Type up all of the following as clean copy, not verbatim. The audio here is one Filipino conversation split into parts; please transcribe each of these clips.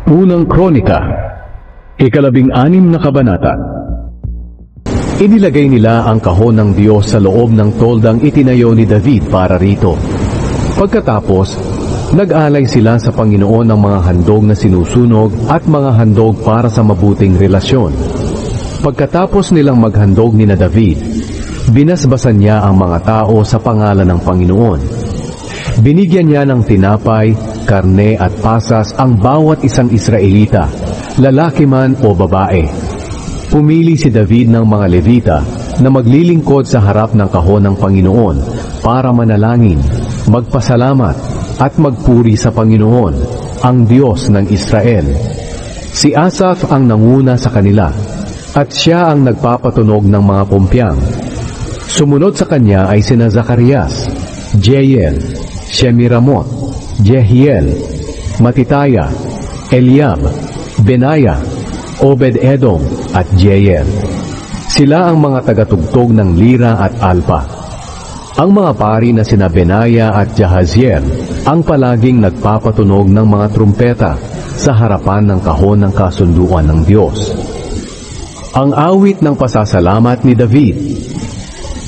Unang Kronika, 16 na kabanata. Inilagay nila ang kahon ng Diyos sa loob ng toldang itinayo ni David para rito. Pagkatapos, nag-alay sila sa Panginoon ng mga handog na sinusunog at mga handog para sa mabuting relasyon. Pagkatapos nilang maghandog ni na David, binasbasan niya ang mga tao sa pangalan ng Panginoon. Binigyan niya ng tinapay, karne at pasas ang bawat isang Israelita, lalaki man o babae. Pumili si David ng mga Levita na maglilingkod sa harap ng kahon ng Panginoon para manalangin, magpasalamat at magpuri sa Panginoon, ang Diyos ng Israel. Si Asaph ang nanguna sa kanila at siya ang nagpapatunog ng mga pumpyang. Sumunod sa kanya ay sina Zacarias, Jeiel, Shemiramot, Jehiel, Matitaya, Eliab, Benaya, Obed-Edom at Jeiel. Sila ang mga tagatugtog ng lira at alpa. Ang mga pari na sina Benaya at Jahaziel ang palaging nagpapatunog ng mga trumpeta sa harapan ng kahon ng kasunduan ng Diyos. Ang awit ng pasasalamat ni David.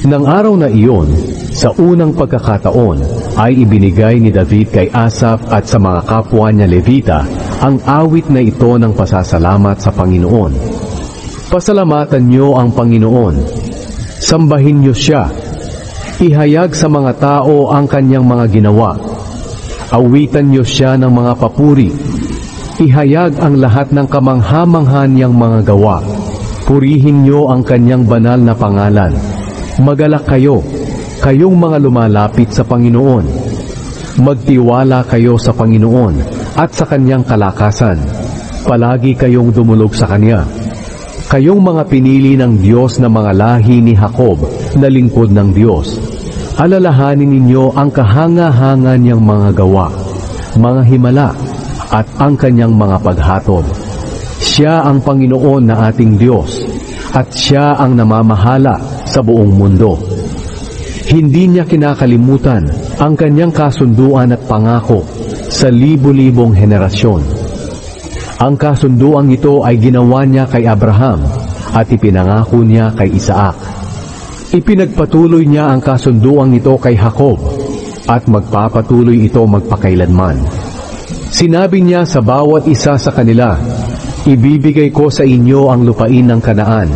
Nang araw na iyon, sa unang pagkakataon, ay ibinigay ni David kay Asaph at sa mga kapwa niya Levita ang awit na ito ng pasasalamat sa Panginoon. Pasalamatan niyo ang Panginoon. Sambahin niyo siya. Ihayag sa mga tao ang kanyang mga ginawa. Awitan niyo siya ng mga papuri. Ihayag ang lahat ng kamangha-mangha niyang mga gawa. Purihin niyo ang kanyang banal na pangalan. Magalak kayo, kayong mga lumalapit sa Panginoon. Magtiwala kayo sa Panginoon at sa kanyang kalakasan. Palagi kayong dumulog sa kanya. Kayong mga pinili ng Diyos na mga lahi ni Jacob na lingkod ng Diyos. Alalahanin ninyo ang kahanga-hanga niyang mga gawa, mga himala, at ang kanyang mga paghatol. Siya ang Panginoon na ating Diyos, at siya ang namamahala sa buong mundo. Hindi niya kinakalimutan ang kanyang kasunduan at pangako sa libo-libong henerasyon. Ang kasunduang ito ay ginawa niya kay Abraham at ipinangako niya kay Isaac. Ipinagpatuloy niya ang kasunduang ito kay Jacob at magpapatuloy ito magpakailanman. Sinabi niya sa bawat isa sa kanila, ibibigay ko sa inyo ang lupain ng Kanaan.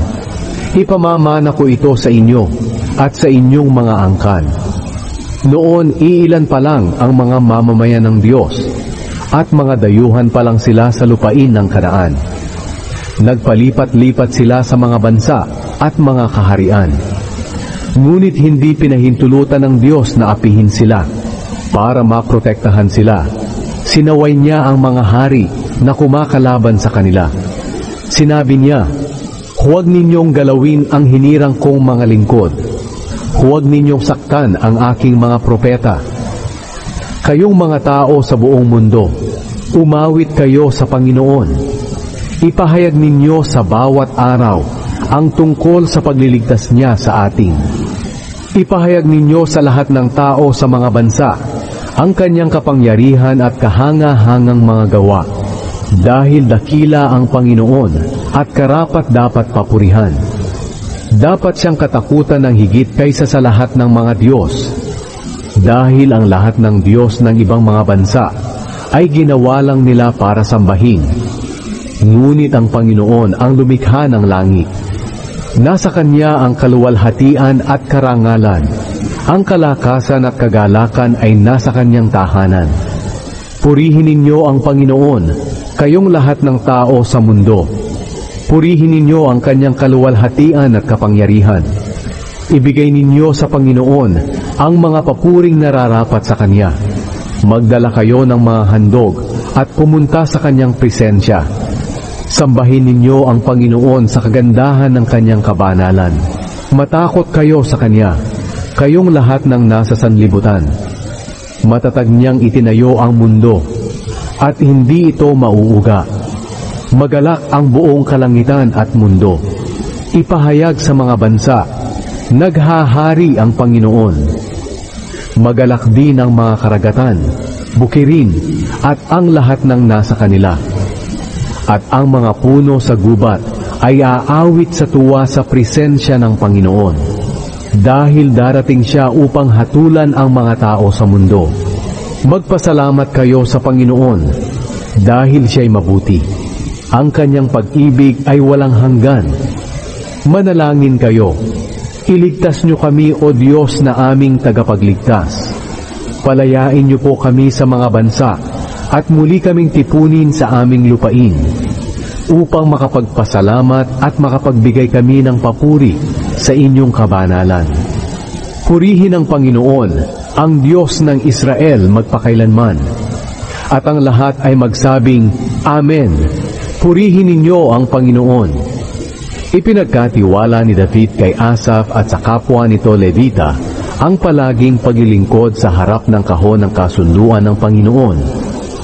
Ipamamana ko ito sa inyo at sa inyong mga angkan. Noon, iilan pa lang ang mga mamamayan ng Diyos at mga dayuhan pa lang sila sa lupain ng Kanaan. Nagpalipat-lipat sila sa mga bansa at mga kaharian. Ngunit hindi pinahintulutan ng Diyos na apihin sila para maprotektahan sila. Sinaway niya ang mga hari na kumakalaban sa kanila. Sinabi niya, huwag ninyong galawin ang hinirang kong mga lingkod. Huwag ninyong saktan ang aking mga propeta. Kayong mga tao sa buong mundo, umawit kayo sa Panginoon. Ipahayag ninyo sa bawat araw ang tungkol sa pagliligtas niya sa atin. Ipahayag ninyo sa lahat ng tao sa mga bansa ang kanyang kapangyarihan at kahanga-hangang mga gawa. Dahil dakila ang Panginoon at karapat dapat papurihan. Dapat siyang katakutan ng higit kaysa sa lahat ng mga Diyos. Dahil ang lahat ng Diyos ng ibang mga bansa ay ginawa lang nila para sambahin. Ngunit ang Panginoon ang lumikha ng langit. Nasa Kanya ang kaluwalhatian at karangalan. Ang kalakasan at kagalakan ay nasa Kanyang tahanan. Purihin ninyo ang Panginoon, kayong lahat ng tao sa mundo. Purihin ninyo ang kanyang kaluwalhatian at kapangyarihan. Ibigay ninyo sa Panginoon ang mga papuring nararapat sa Kanya. Magdala kayo ng mga handog at pumunta sa Kanyang presensya. Sambahin ninyo ang Panginoon sa kagandahan ng Kanyang kabanalan. Matakot kayo sa Kanya, kayong lahat ng nasa sanlibutan. Matatag niyang itinayo ang mundo, at hindi ito mauuga. Magalak ang buong kalangitan at mundo. Ipahayag sa mga bansa, naghahari ang Panginoon. Magalak din ang mga karagatan, bukirin, at ang lahat ng nasa kanila. at ang mga puno sa gubat ay aawit sa tuwa sa presensya ng Panginoon. Dahil darating siya upang hatulan ang mga tao sa mundo. Magpasalamat kayo sa Panginoon dahil siya'y mabuti. Ang kanyang pag-ibig ay walang hanggan. Manalangin kayo. Iligtas niyo kami, O Diyos na aming tagapagligtas. Palayain niyo po kami sa mga bansa at muli kaming tipunin sa aming lupain upang makapagpasalamat at makapagbigay kami ng papuri sa inyong kabanalan. Purihin ang Panginoon, ang Diyos ng Israel magpakailanman. At ang lahat ay magsabing, Amen. Purihin ninyo ang Panginoon. Ipinagkatiwala ni David kay Asaph at sa kapwa nito Levita ang palaging paglilingkod sa harap ng kahon ng kasunduan ng Panginoon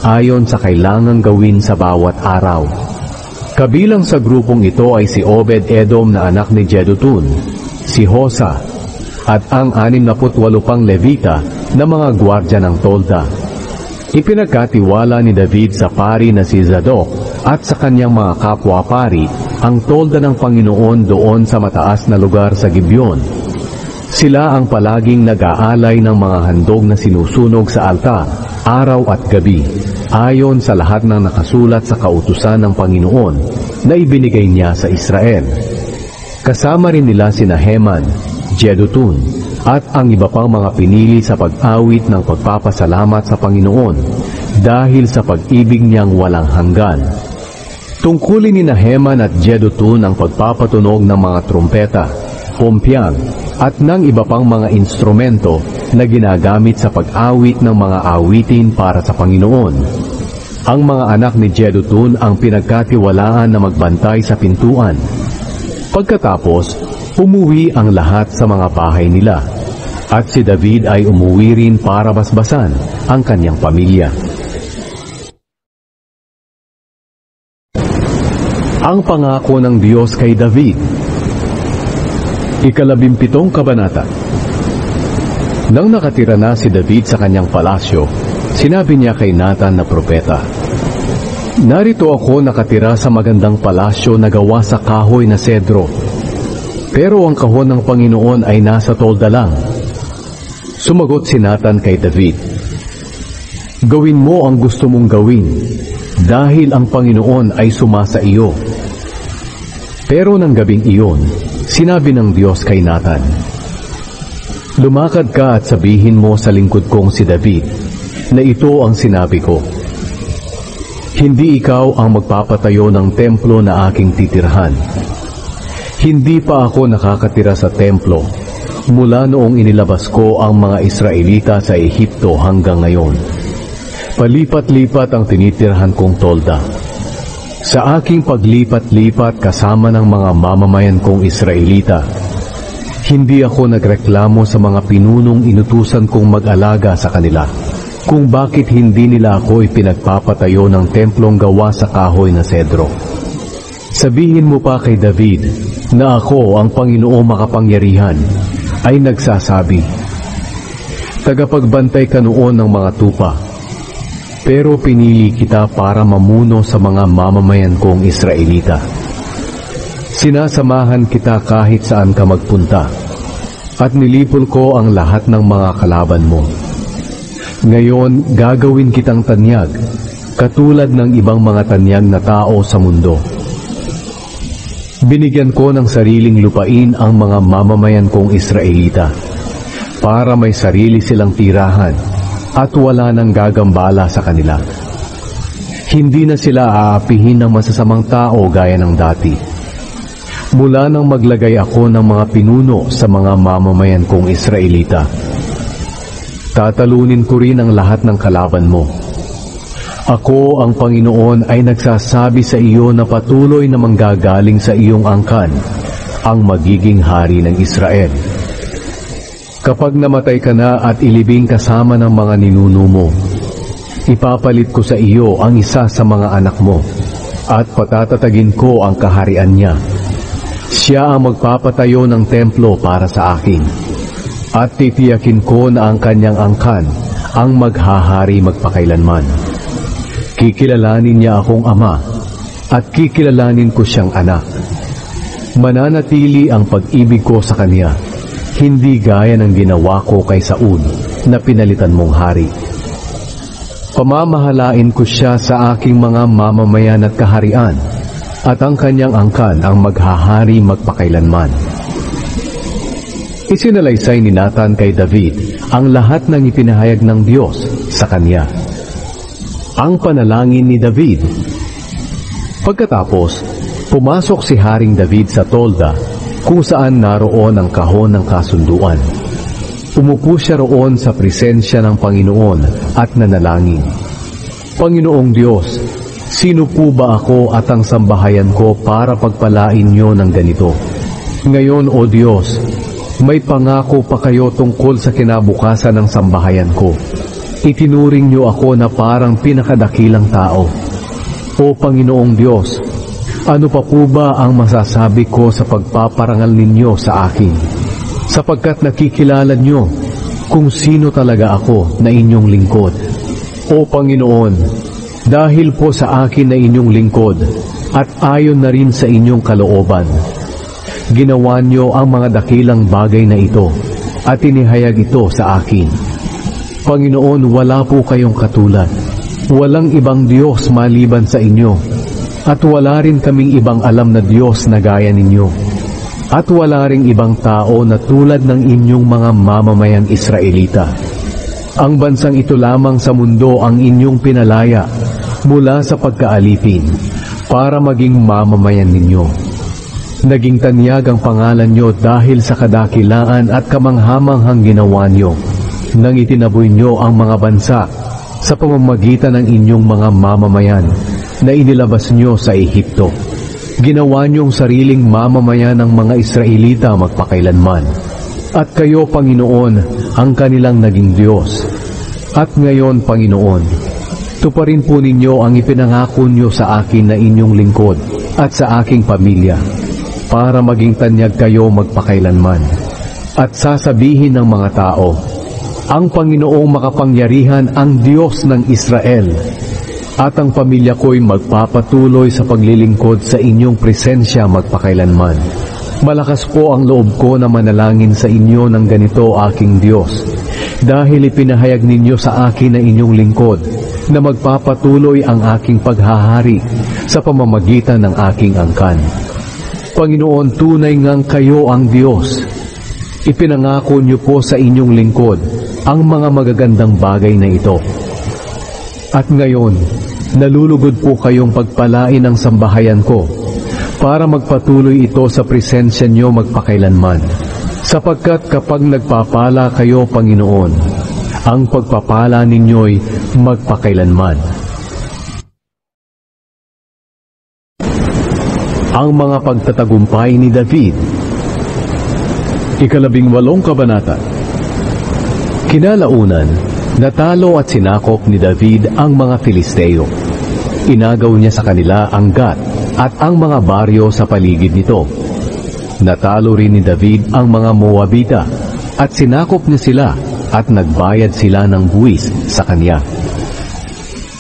ayon sa kailangang gawin sa bawat araw. Kabilang sa grupong ito ay si Obed-Edom na anak ni Jedutun, si Hosa, at ang 68 pang Levita na mga gwardya ng tolda. Ipinagkatiwala ni David sa pari na si Zadok at sa kanyang mga kapwa-pari ang tolda ng Panginoon doon sa mataas na lugar sa Gibeon. Sila ang palaging nag-aalay ng mga handog na sinusunog sa altar, araw at gabi, ayon sa lahat ng nakasulat sa kautusan ng Panginoon na ibinigay niya sa Israel. Kasama rin nila sina Heman, Jedutun, at ang iba pang mga pinili sa pag-awit ng pagpapasalamat sa Panginoon dahil sa pag-ibig niyang walang hanggan. Tungkulin ni Heman at Jedutun ang pagpapatunog ng mga trumpeta, pumpyang, at ng iba pang mga instrumento na ginagamit sa pag-awit ng mga awitin para sa Panginoon. Ang mga anak ni Jedutun ang pinagkatiwalaan na magbantay sa pintuan. Pagkatapos, umuwi ang lahat sa mga bahay nila, at si David ay umuwi rin para basbasan ang kanyang pamilya. Ang pangako ng Diyos kay David. 17 kabanata. Nang nakatira na si David sa kanyang palasyo, sinabi niya kay Nathan na propeta, Narito ako nakatira sa magandang palasyo na gawa sa kahoy na sedro, pero ang kahon ng Panginoon ay nasa tolda lang. Sumagot si Nathan kay David, Gawin mo ang gusto mong gawin, dahil ang Panginoon ay sumasa iyo. Pero nang gabing iyon, sinabi ng Diyos kay Nathan, Lumakad ka at sabihin mo sa lingkod kong si David, na ito ang sinabi ko. Hindi ikaw ang magpapatayo ng templo na aking titirhan. Hindi pa ako nakakatira sa templo, mula noong inilabas ko ang mga Israelita sa Ehipto hanggang ngayon. Palipat-lipat ang tinitirhan kong tolda. Sa aking paglipat-lipat kasama ng mga mamamayan kong Israelita, hindi ako nagreklamo sa mga pinunong inutusan kong mag-alaga sa kanila, kung bakit hindi nila ako ipinagpapatayo ng templong gawa sa kahoy na sedro. Sabihin mo pa kay David na ako ang Panginoong makapangyarihan ay nagsasabi, Tagapagbantay ka noon ng mga tupa, pero pinili kita para mamuno sa mga mamamayan kong Israelita. Sinasamahan kita kahit saan ka magpunta, at nilipol ko ang lahat ng mga kalaban mo. Ngayon, gagawin kitang tanyag, katulad ng ibang mga tanyag na tao sa mundo. Binigyan ko ng sariling lupain ang mga mamamayan kong Israelita, para may sarili silang tirahan, at wala nang gagambala sa kanila. Hindi na sila aapihin ng masasamang tao gaya ng dati. Mula nang maglagay ako ng mga pinuno sa mga mamamayan kong Israelita, tatalunin ko rin ang lahat ng kalaban mo. Ako, ang Panginoon, ay nagsasabi sa iyo na patuloy na manggagaling sa iyong angkan ang magiging hari ng Israel. Kapag namatay ka na at ilibing kasama ng mga ninuno mo, ipapalit ko sa iyo ang isa sa mga anak mo, at patatatagin ko ang kaharian niya. Siya ang magpapatayo ng templo para sa akin, at titiyakin ko na ang kanyang angkan ang maghahari magpakailanman. Kikilalanin niya akong ama, at kikilalanin ko siyang anak. Mananatili ang pag-ibig ko sa kanya, hindi gaya ng ginawa ko kay Saul na pinalitan mong hari. Pamamahalain ko siya sa aking mga mamamayan at kaharian, at ang kanyang angkan ang maghahari magpakailanman. Isinalaysay ni Nathan kay David ang lahat ng ipinahayag ng Diyos sa kanya. Ang panalangin ni David. Pagkatapos, pumasok si Haring David sa tolda kung saan naroon ang kahon ng kasunduan. Umupo siya roon sa presensya ng Panginoon at nanalangin. Panginoong Diyos, sino po ba ako at ang sambahayan ko para pagpalain niyo ng ganito? Ngayon, O Diyos, may pangako pa kayo tungkol sa kinabukasan ng sambahayan ko. Itinuring niyo ako na parang pinakadakilang tao. O Panginoong Diyos, ano pa po ba ang masasabi ko sa pagpaparangal ninyo sa akin? Sapagkat nakikilala nyo kung sino talaga ako na inyong lingkod. O Panginoon, dahil po sa akin na inyong lingkod at ayon na rin sa inyong kalooban, ginawa nyo ang mga dakilang bagay na ito at inihayag ito sa akin. Panginoon, wala po kayong katulad. Walang ibang Diyos maliban sa inyo. At wala rin kaming ibang alam na Diyos na gaya ninyo. At wala ring ibang tao na tulad ng inyong mga mamamayang Israelita. Ang bansang ito lamang sa mundo ang inyong pinalaya mula sa pagkaalipin para maging mamamayan ninyo. Naging tanyag ang pangalan nyo dahil sa kadakilaan at kamanghamanghang ginawa nyo nang itinaboy nyo ang mga bansa sa pamamagitan ng inyong mga mamamayan na inilabas nyo sa Ehipto. Ginawa niyong sariling mamamayan ng mga Israelita magpakailanman. At kayo, Panginoon, ang kanilang naging Diyos. At ngayon, Panginoon, tuparin po ninyo ang ipinangako nyo sa akin na inyong lingkod at sa aking pamilya, para maging tanyag kayo magpakailanman. At sasabihin ng mga tao, ang Panginoong makapangyarihan ang Diyos ng Israel. At ang pamilya ko'y magpapatuloy sa paglilingkod sa inyong presensya magpakailanman. Malakas po ang loob ko na manalangin sa inyo ng ganito, aking Diyos, dahil ipinahayag ninyo sa akin na inyong lingkod na magpapatuloy ang aking paghahari sa pamamagitan ng aking angkan. Panginoon, tunay ngang kayo ang Diyos. Ipinangako niyo po sa inyong lingkod ang mga magagandang bagay na ito. At ngayon, nalulugod po kayong pagpalain ang sambahayan ko para magpatuloy ito sa presensya niyo magpakailanman. Sapagkat kapag nagpapala kayo, Panginoon, ang pagpapala ninyo'y magpakailanman. Ang mga pagtatagumpay ni David. 18 kabanata. Kinalaunan, natalo at sinakop ni David ang mga Filisteo. Inagaw niya sa kanila ang Gat at ang mga baryo sa paligid nito. Natalo rin ni David ang mga Moabita at sinakop niya sila at nagbayad sila ng buwis sa kanya.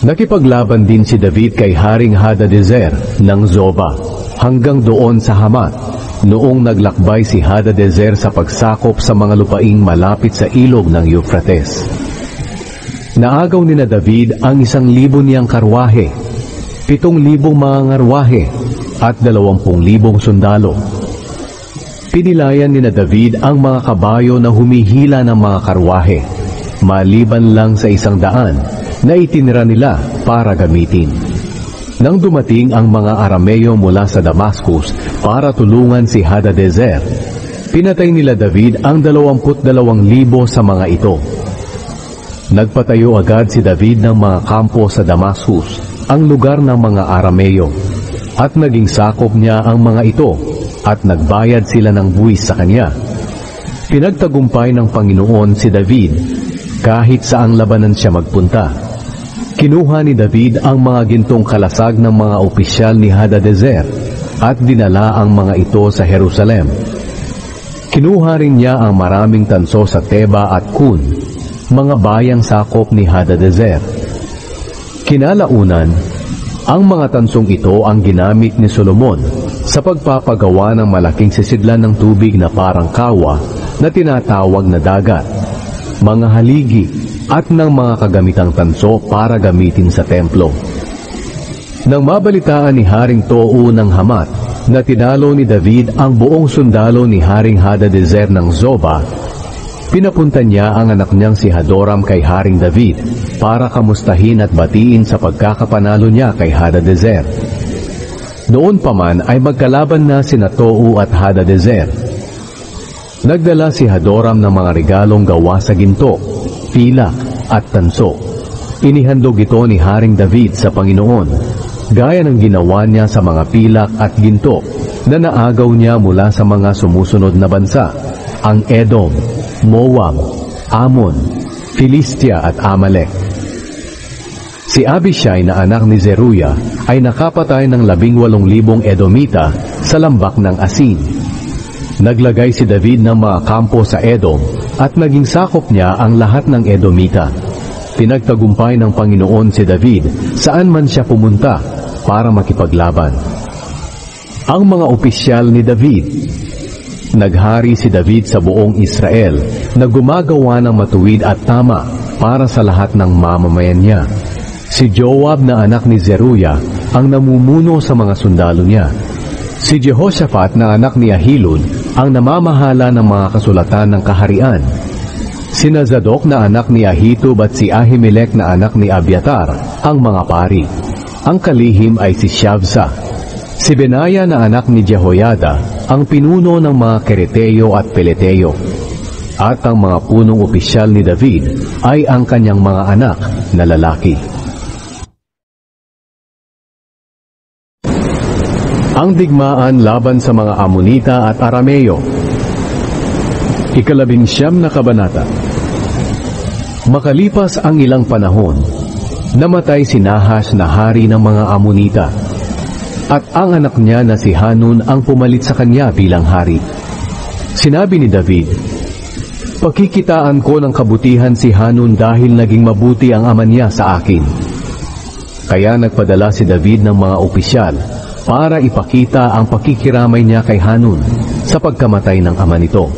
Nakipaglaban din si David kay Haring Hadadezer ng Zoba hanggang doon sa Hamat noong naglakbay si Hadadezer sa pagsakop sa mga lupaing malapit sa ilog ng Euphrates. Naagaw ni na David ang 1,000 niyang karwahe, 7,000 mga ngarwahe at 20,000 sundalo. Pinilayan ni na David ang mga kabayo na humihila ng mga karwahe, maliban lang sa 100 na itinira nila para gamitin. Nang dumating ang mga Arameo mula sa Damascus para tulungan si Hadadezer, pinatay nila David ang 22,000 sa mga ito. Nagpatayo agad si David ng mga kampo sa Damascus, ang lugar ng mga Arameo, at naging sakop niya ang mga ito at nagbayad sila ng buwis sa kanya. Pinagtagumpay ng Panginoon si David kahit saang labanan siya magpunta. Kinuha ni David ang mga gintong kalasag ng mga opisyal ni Hadadezer at dinala ang mga ito sa Jerusalem. Kinuha rin niya ang maraming tanso sa Teba at Kun, mga bayang sakop ni Hadadezer. Kinalaunan, Ang mga tansong ito ang ginamit ni Solomon sa pagpapagawa ng malaking sisidlan ng tubig na parang kawa na tinatawag na dagat, mga haligi at ng mga kagamitang tanso para gamitin sa templo. Nang mabalitaan ni Haring Tou ng Hamat na tinalo ni David ang buong sundalo ni Haring Hadadezer ng Zoba, pinapunta niya ang anak niyang si Hadoram kay Haring David para kamustahin at batiin sa pagkakapanalo niya kay Hadadezer. Noon pa man ay magkalaban na sina Tou at Hadadezer. Nagdala si Hadoram ng mga regalong gawa sa ginto, pilak at tanso. Inihandog ito ni Haring David sa Panginoon, gaya ng ginawa niya sa mga pilak at ginto na naagaw niya mula sa mga sumusunod na bansa, ang Edom, Moab, Ammon, Filistia at Amalek. Si Abishai na anak ni Zeruya ay nakapatay ng 18,000 Edomita sa lambak ng Asin. Naglagay si David ng mga kampo sa Edom at naging sakop niya ang lahat ng Edomita. Pinagtagumpay ng Panginoon si David saan man siya pumunta para makipaglaban. Ang mga opisyal ni David. Naghari si David sa buong Israel na gumagawa ng matuwid at tama para sa lahat ng mamamayan niya. Si Joab na anak ni Zeruya ang namumuno sa mga sundalo niya. Si Jehoshaphat na anak ni Ahilud ang namamahala ng mga kasulatan ng kaharian. Sina Zadok na anak ni Ahitub at si Ahimelech na anak ni Abiatar ang mga pari. Ang kalihim ay si Shavsa. Si Benaya na anak ni Jehoiada ang pinuno ng mga Kereteo at Peleteo. At ang mga punong opisyal ni David ay ang kanyang mga anak na lalaki. Ang digmaan laban sa mga Amonita at Arameo. 19 na kabanata. Makalipas ang ilang panahon, namatay si Nahash na hari ng mga Amonita, at ang anak niya na si Hanun ang pumalit sa kanya bilang hari. Sinabi ni David, "Pakikitaan ko ng kabutihan si Hanun dahil naging mabuti ang ama niya sa akin." Kaya nagpadala si David ng mga opisyal para ipakita ang pakikiramay niya kay Hanun sa pagkamatay ng ama nito.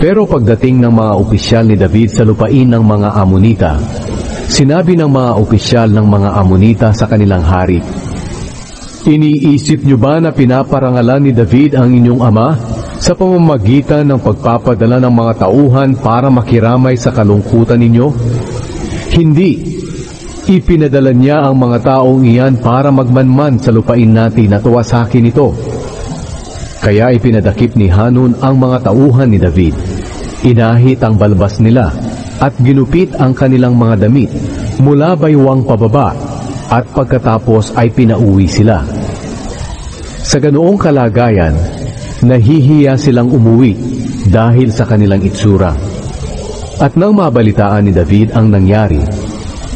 Pero pagdating ng mga opisyal ni David sa lupain ng mga Amonita, sinabi ng mga opisyal ng mga Amonita sa kanilang hari, "Iniisip niyo ba na pinaparangalan ni David ang inyong ama sa pamamagitan ng pagpapadala ng mga tauhan para makiramay sa kalungkutan ninyo? Hindi! Ipinadala niya ang mga taong iyan para magmanman sa lupain natin at tuwasakin ito." Kaya ipinadakip ni Hanun ang mga tauhan ni David. Inahit ang balbas nila at ginupit ang kanilang mga damit mula baywang pababa, at pagkatapos ay pinauwi sila. Sa ganoong kalagayan, nahihiya silang umuwi dahil sa kanilang itsura. At nang mabalitaan ni David ang nangyari,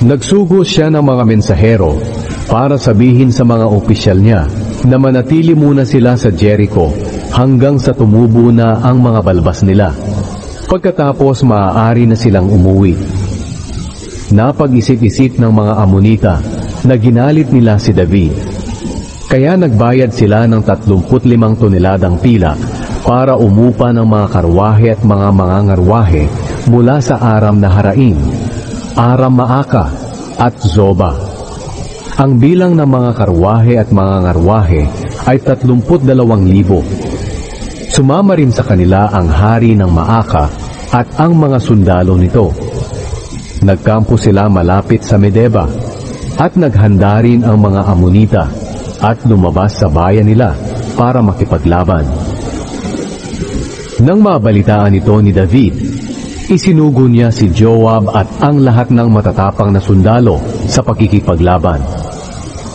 nagsugo siya ng mga mensahero para sabihin sa mga opisyal niya na manatili muna sila sa Jericho hanggang sa tumubo na ang mga balbas nila. Pagkatapos maaari na silang umuwi. Napag-isip-isip ng mga Amonita na ginalit nila si David. Kaya nagbayad sila ng 35 toneladang pilak para umupa ng mga karwahe at mga mangangarwahe mula sa Aram Naharaim, Aram Maaka at Zoba. Ang bilang ng mga karwahe at mga ngarwahe ay 32,000. Sumama rin sa kanila ang hari ng Maaka at ang mga sundalo nito. Nagkampo sila malapit sa Medeba at naghanda rin ang mga Amonita at lumabas sa bayan nila para makipaglaban. Nang mabalitaan ito ni David, isinugo niya si Joab at ang lahat ng matatapang na sundalo sa pakikipaglaban.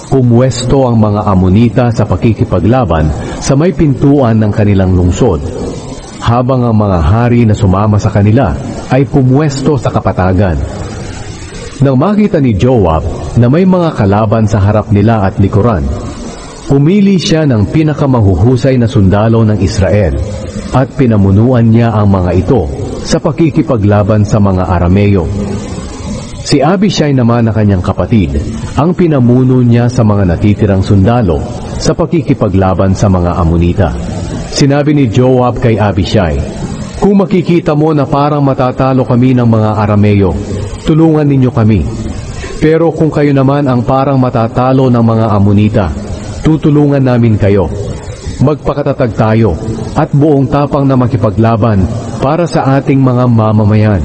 Pumwesto ang mga Amonita sa pakikipaglaban sa may pintuan ng kanilang lungsod, habang ang mga hari na sumama sa kanila ay pumwesto sa kapatagan. Nang makita ni Joab na may mga kalaban sa harap nila at likuran, pumili siya ng pinakamahuhusay na sundalo ng Israel at pinamunuan niya ang mga ito sa pakikipaglaban sa mga Arameo. Si Abishai naman na kanyang kapatid, ang pinamuno niya sa mga natitirang sundalo sa pakikipaglaban sa mga Amonita. Sinabi ni Joab kay Abishai, "Kung makikita mo na parang matatalo kami ng mga Arameo, tulungan ninyo kami. Pero kung kayo naman ang parang matatalo ng mga Amonita, tutulungan namin kayo. Magpakatatag tayo at buong tapang na makipaglaban para sa ating mga mamamayan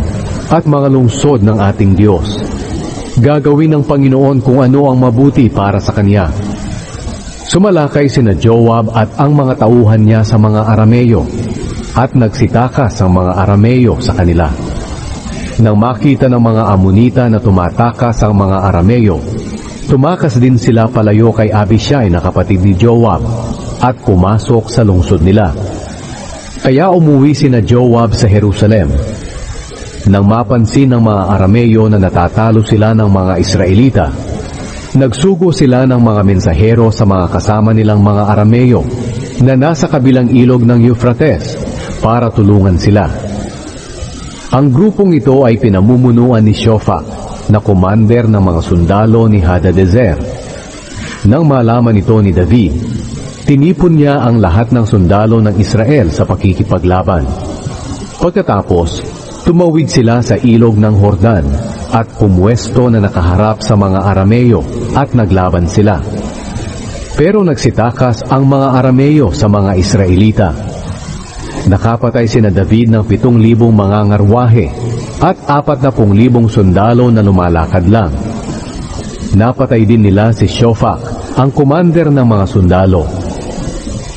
at mga lungsod ng ating Diyos. Gagawin ng Panginoon kung ano ang mabuti para sa Kanya." Sumalakay sina Joab at ang mga tauhan niya sa mga Arameo, at nagsitakas ang mga Arameo sa kanila. Nang makita ng mga Amonita na tumatakas ang mga Arameo, tumakas din sila palayo kay Abishai na kapatid ni Joab at pumasok sa lungsod nila. Kaya umuwi sina Joab sa Jerusalem. Nang mapansin ng mga Arameo na natatalo sila ng mga Israelita, nagsugo sila ng mga mensahero sa mga kasama nilang mga Arameo na nasa kabilang ilog ng Euphrates para tulungan sila. Ang grupong ito ay pinamumunuan ni Shofak, na commander ng mga sundalo ni Hadadezer. Nang malaman ito ni David, tinipon niya ang lahat ng sundalo ng Israel sa pakikipaglaban. Pagkatapos, tumawid sila sa ilog ng Hordan at pumwesto na nakaharap sa mga Arameo at naglaban sila. Pero nagsitakas ang mga Arameo sa mga Israelita. Nakapatay sina David ng 7,000 mga ngarwahe at 40,000 sundalo na lumalakad lang. Napatay din nila si Shofak, ang commander ng mga sundalo.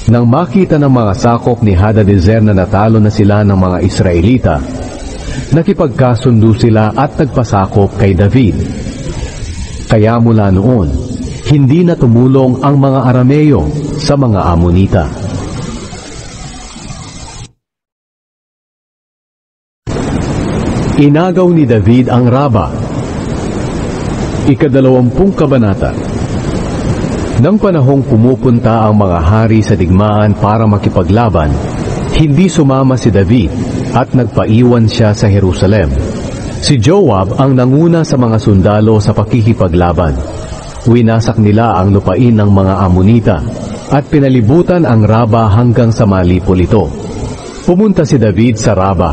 Nang makita ng mga sakop ni Hadadezer na natalo na sila ng mga Israelita, nakipagkasundo sila at nagpasakop kay David. Kaya mula noon, hindi na tumulong ang mga Arameo sa mga Amonita. Inagaw ni David ang Raba. 20 kabanata. Nang panahong pumupunta ang mga hari sa digmaan para makipaglaban, hindi sumama si David at nagpaiwan siya sa Jerusalem. Si Joab ang nanguna sa mga sundalo sa pakikipaglaban. Winasak nila ang lupain ng mga Amonita at pinalibutan ang Raba hanggang sa malipol ito. Pumunta si David sa Raba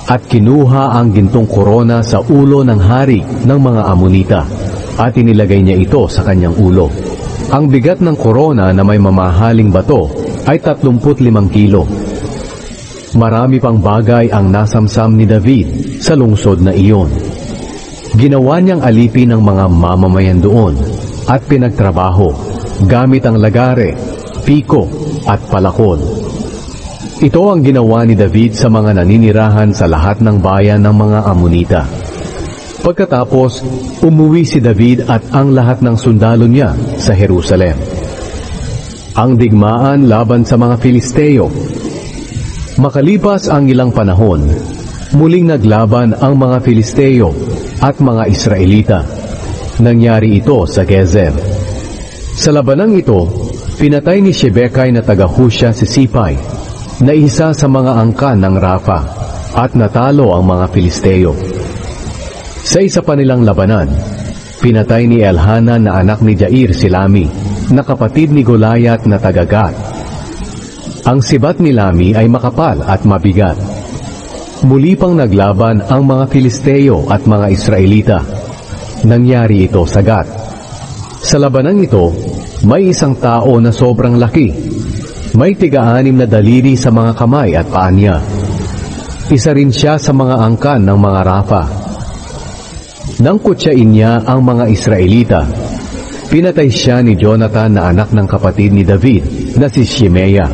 at kinuha ang gintong korona sa ulo ng hari ng mga Amonita at inilagay niya ito sa kanyang ulo. Ang bigat ng korona na may mamahaling bato ay 35 kilo. Marami pang bagay ang nasamsam ni David sa lungsod na iyon. Ginawa niyang alipin ng mga mamamayan doon at pinagtrabaho gamit ang lagare, piko at palakol. Ito ang ginawa ni David sa mga naninirahan sa lahat ng bayan ng mga Amonita. Pagkatapos, umuwi si David at ang lahat ng sundalo niya sa Jerusalem. Ang digmaan laban sa mga Filisteo. Makalipas ang ilang panahon, muling naglaban ang mga Filisteo at mga Israelita. Nangyari ito sa Gezer. Sa labanang ito, pinatay ni Shebekay na taga-Husha si Sipay, na isa sa mga angkan ng Rafa, at natalo ang mga Filisteo. Sa isa pa nilang labanan, pinatay ni Elhanan na anak ni Jair si Lami, na kapatid ni Goliath na taga-Gat. Ang sibat ni Lami ay makapal at mabigat. Muli pang naglaban ang mga Filisteo at mga Israelita. Nangyari ito sa Gat. Sa labanang ito, may isang tao na sobrang laki. May 6 na daliri sa mga kamay at paa niya. Isa rin siya sa mga angkan ng mga Rafa. Nang kutsain niya ang mga Israelita, pinatay siya ni Jonathan na anak ng kapatid ni David na si Shimea.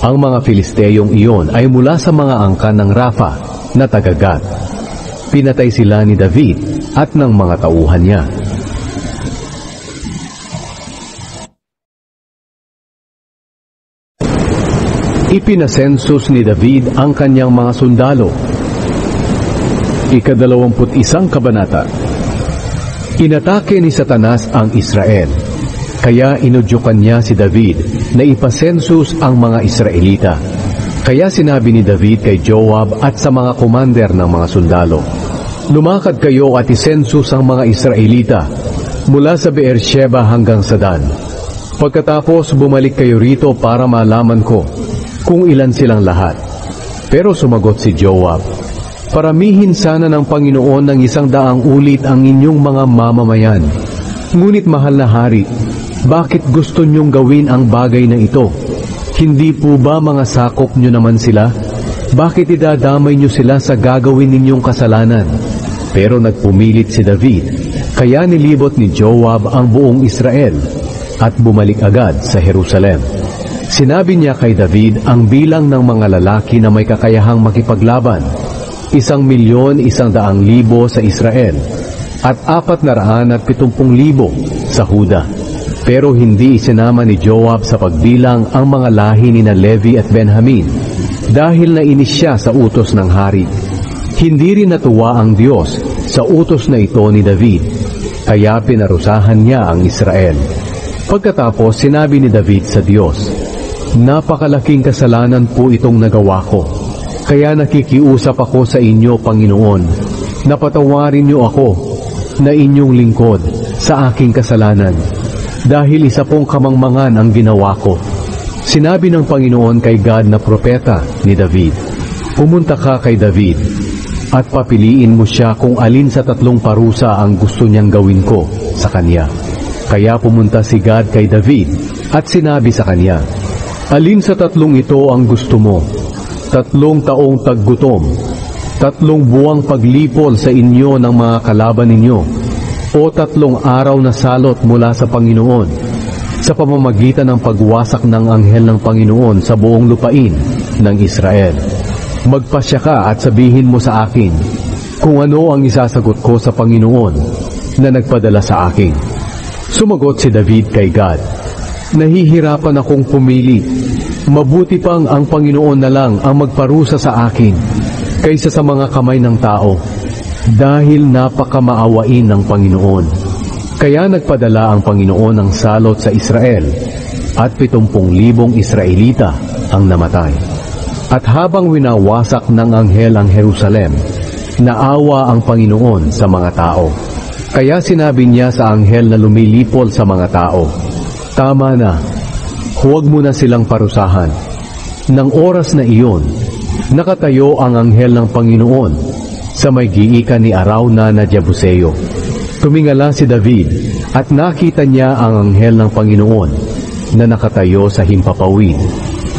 Ang mga Filisteyong iyon ay mula sa mga angkan ng Rafa na taga-Gat. Pinatay sila ni David at ng mga tauhan niya. Ipinasensus ni David ang kanyang mga sundalo. 21 kabanata. Inatake ni Satanas ang Israel, kaya inudyukan niya si David na ipasensus ang mga Israelita. Kaya sinabi ni David kay Joab at sa mga commander ng mga sundalo, lumakad kayo at isensus ang mga Israelita mula sa Beersheba hanggang sa Dan. Pagkatapos bumalik kayo rito para malaman ko kung ilan silang lahat. Pero sumagot si Joab, paramihin sana ng Panginoon ng 100 ulit ang inyong mga mamamayan. Ngunit mahal na hari, bakit gusto niyong gawin ang bagay na ito? Hindi po ba mga sakop niyo naman sila? Bakit idadamay niyo sila sa gagawin ninyong kasalanan? Pero nagpumilit si David, kaya nilibot ni Joab ang buong Israel at bumalik agad sa Jerusalem. Sinabi niya kay David ang bilang ng mga lalaki na may kakayahang makipaglaban, 1,100,000 sa Israel at 470,000 sa Huda. Pero hindi isinama ni Joab sa pagbilang ang mga lahi ni Levi at Benjamin dahil nainis siya sa utos ng hari. Hindi rin natuwa ang Diyos sa utos na ito ni David, kaya pinarusahan niya ang Israel. Pagkatapos sinabi ni David sa Diyos, napakalaking kasalanan po itong nagawa ko. Kaya nakikiusap ako sa inyo, Panginoon, na patawarin niyo ako na inyong lingkod sa aking kasalanan, dahil isa pong kamangmangan ang ginawa ko. Sinabi ng Panginoon kay Gad na propeta ni David, pumunta ka kay David at papiliin mo siya kung alin sa 3 parusa ang gusto niyang gawin ko sa kanya. Kaya pumunta si Gad kay David at sinabi sa kanya, alin sa 3 ito ang gusto mo? 3 taong taggutom, 3 buwang paglipol sa inyo ng mga kalaban ninyo, o 3 araw na salot mula sa Panginoon, sa pamamagitan ng pagwasak ng anghel ng Panginoon sa buong lupain ng Israel. Magpasya ka at sabihin mo sa akin kung ano ang isasagot ko sa Panginoon na nagpadala sa akin. Sumagot si David kay Gad, nahihirapan akong pumili. Mabuti pang ang Panginoon na lang ang magparusa sa akin kaysa sa mga kamay ng tao, dahil napakamaawain ng Panginoon. Kaya nagpadala ang Panginoon ng salot sa Israel at 70,000 Israelita ang namatay. At habang winawasak ng anghel ang Jerusalem, naawa ang Panginoon sa mga tao. Kaya sinabi niya sa anghel na lumilipol sa mga tao, tama na, huwag mo na silang parusahan. Nang oras na iyon, nakatayo ang anghel ng Panginoon sa may giikan ni Arauna na Jebuseo. Tumingala si David at nakita niya ang anghel ng Panginoon na nakatayo sa himpapawid,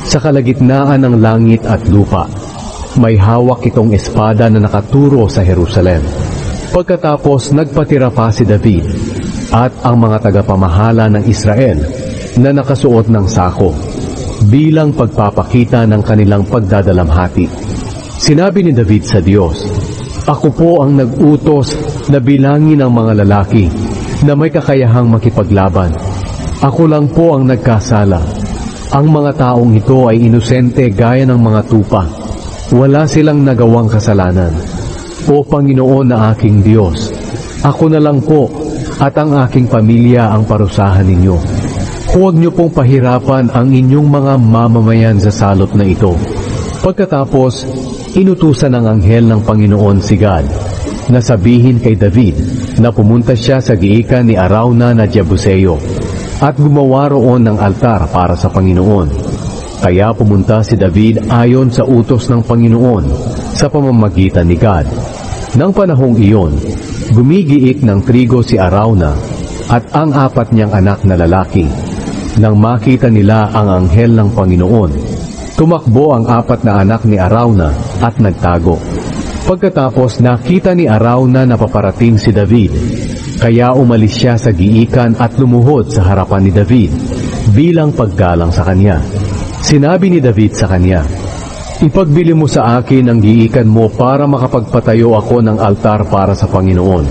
sa kalagitnaan ng langit at lupa. May hawak itong espada na nakaturo sa Jerusalem. Pagkatapos nagpatira pa si David at ang mga tagapamahala ng Israel na nakasuot ng sako, bilang pagpapakita ng kanilang pagdadalamhati. Sinabi ni David sa Diyos, ako po ang nag-utos na bilangin ang mga lalaki na may kakayahang makipaglaban. Ako lang po ang nagkasala. Ang mga taong ito ay inosente gaya ng mga tupa. Wala silang nagawang kasalanan. O Panginoon na aking Diyos, ako na lang po at ang aking pamilya ang parusahan ninyo. Huwag niyo pong pahirapan ang inyong mga mamamayan sa salot na ito. Pagkatapos, inutusan ng anghel ng Panginoon si Gad na sabihin kay David na pumunta siya sa giikan ni Arauna na Jebuseo at gumawa roon ng altar para sa Panginoon. Kaya pumunta si David ayon sa utos ng Panginoon sa pamamagitan ni Gad. Nang panahong iyon, gumigiik ng trigo si Arauna at ang 4 niyang anak na lalaki. Nang makita nila ang anghel ng Panginoon, tumakbo ang 4 na anak ni Arauna at nagtago. Pagkatapos nakita ni Arauna na paparating si David, kaya umalis siya sa giikan at lumuhod sa harapan ni David bilang paggalang sa kanya. Sinabi ni David sa kanya, ipagbili mo sa akin ang giikan mo para makapagpatayo ako ng altar para sa Panginoon,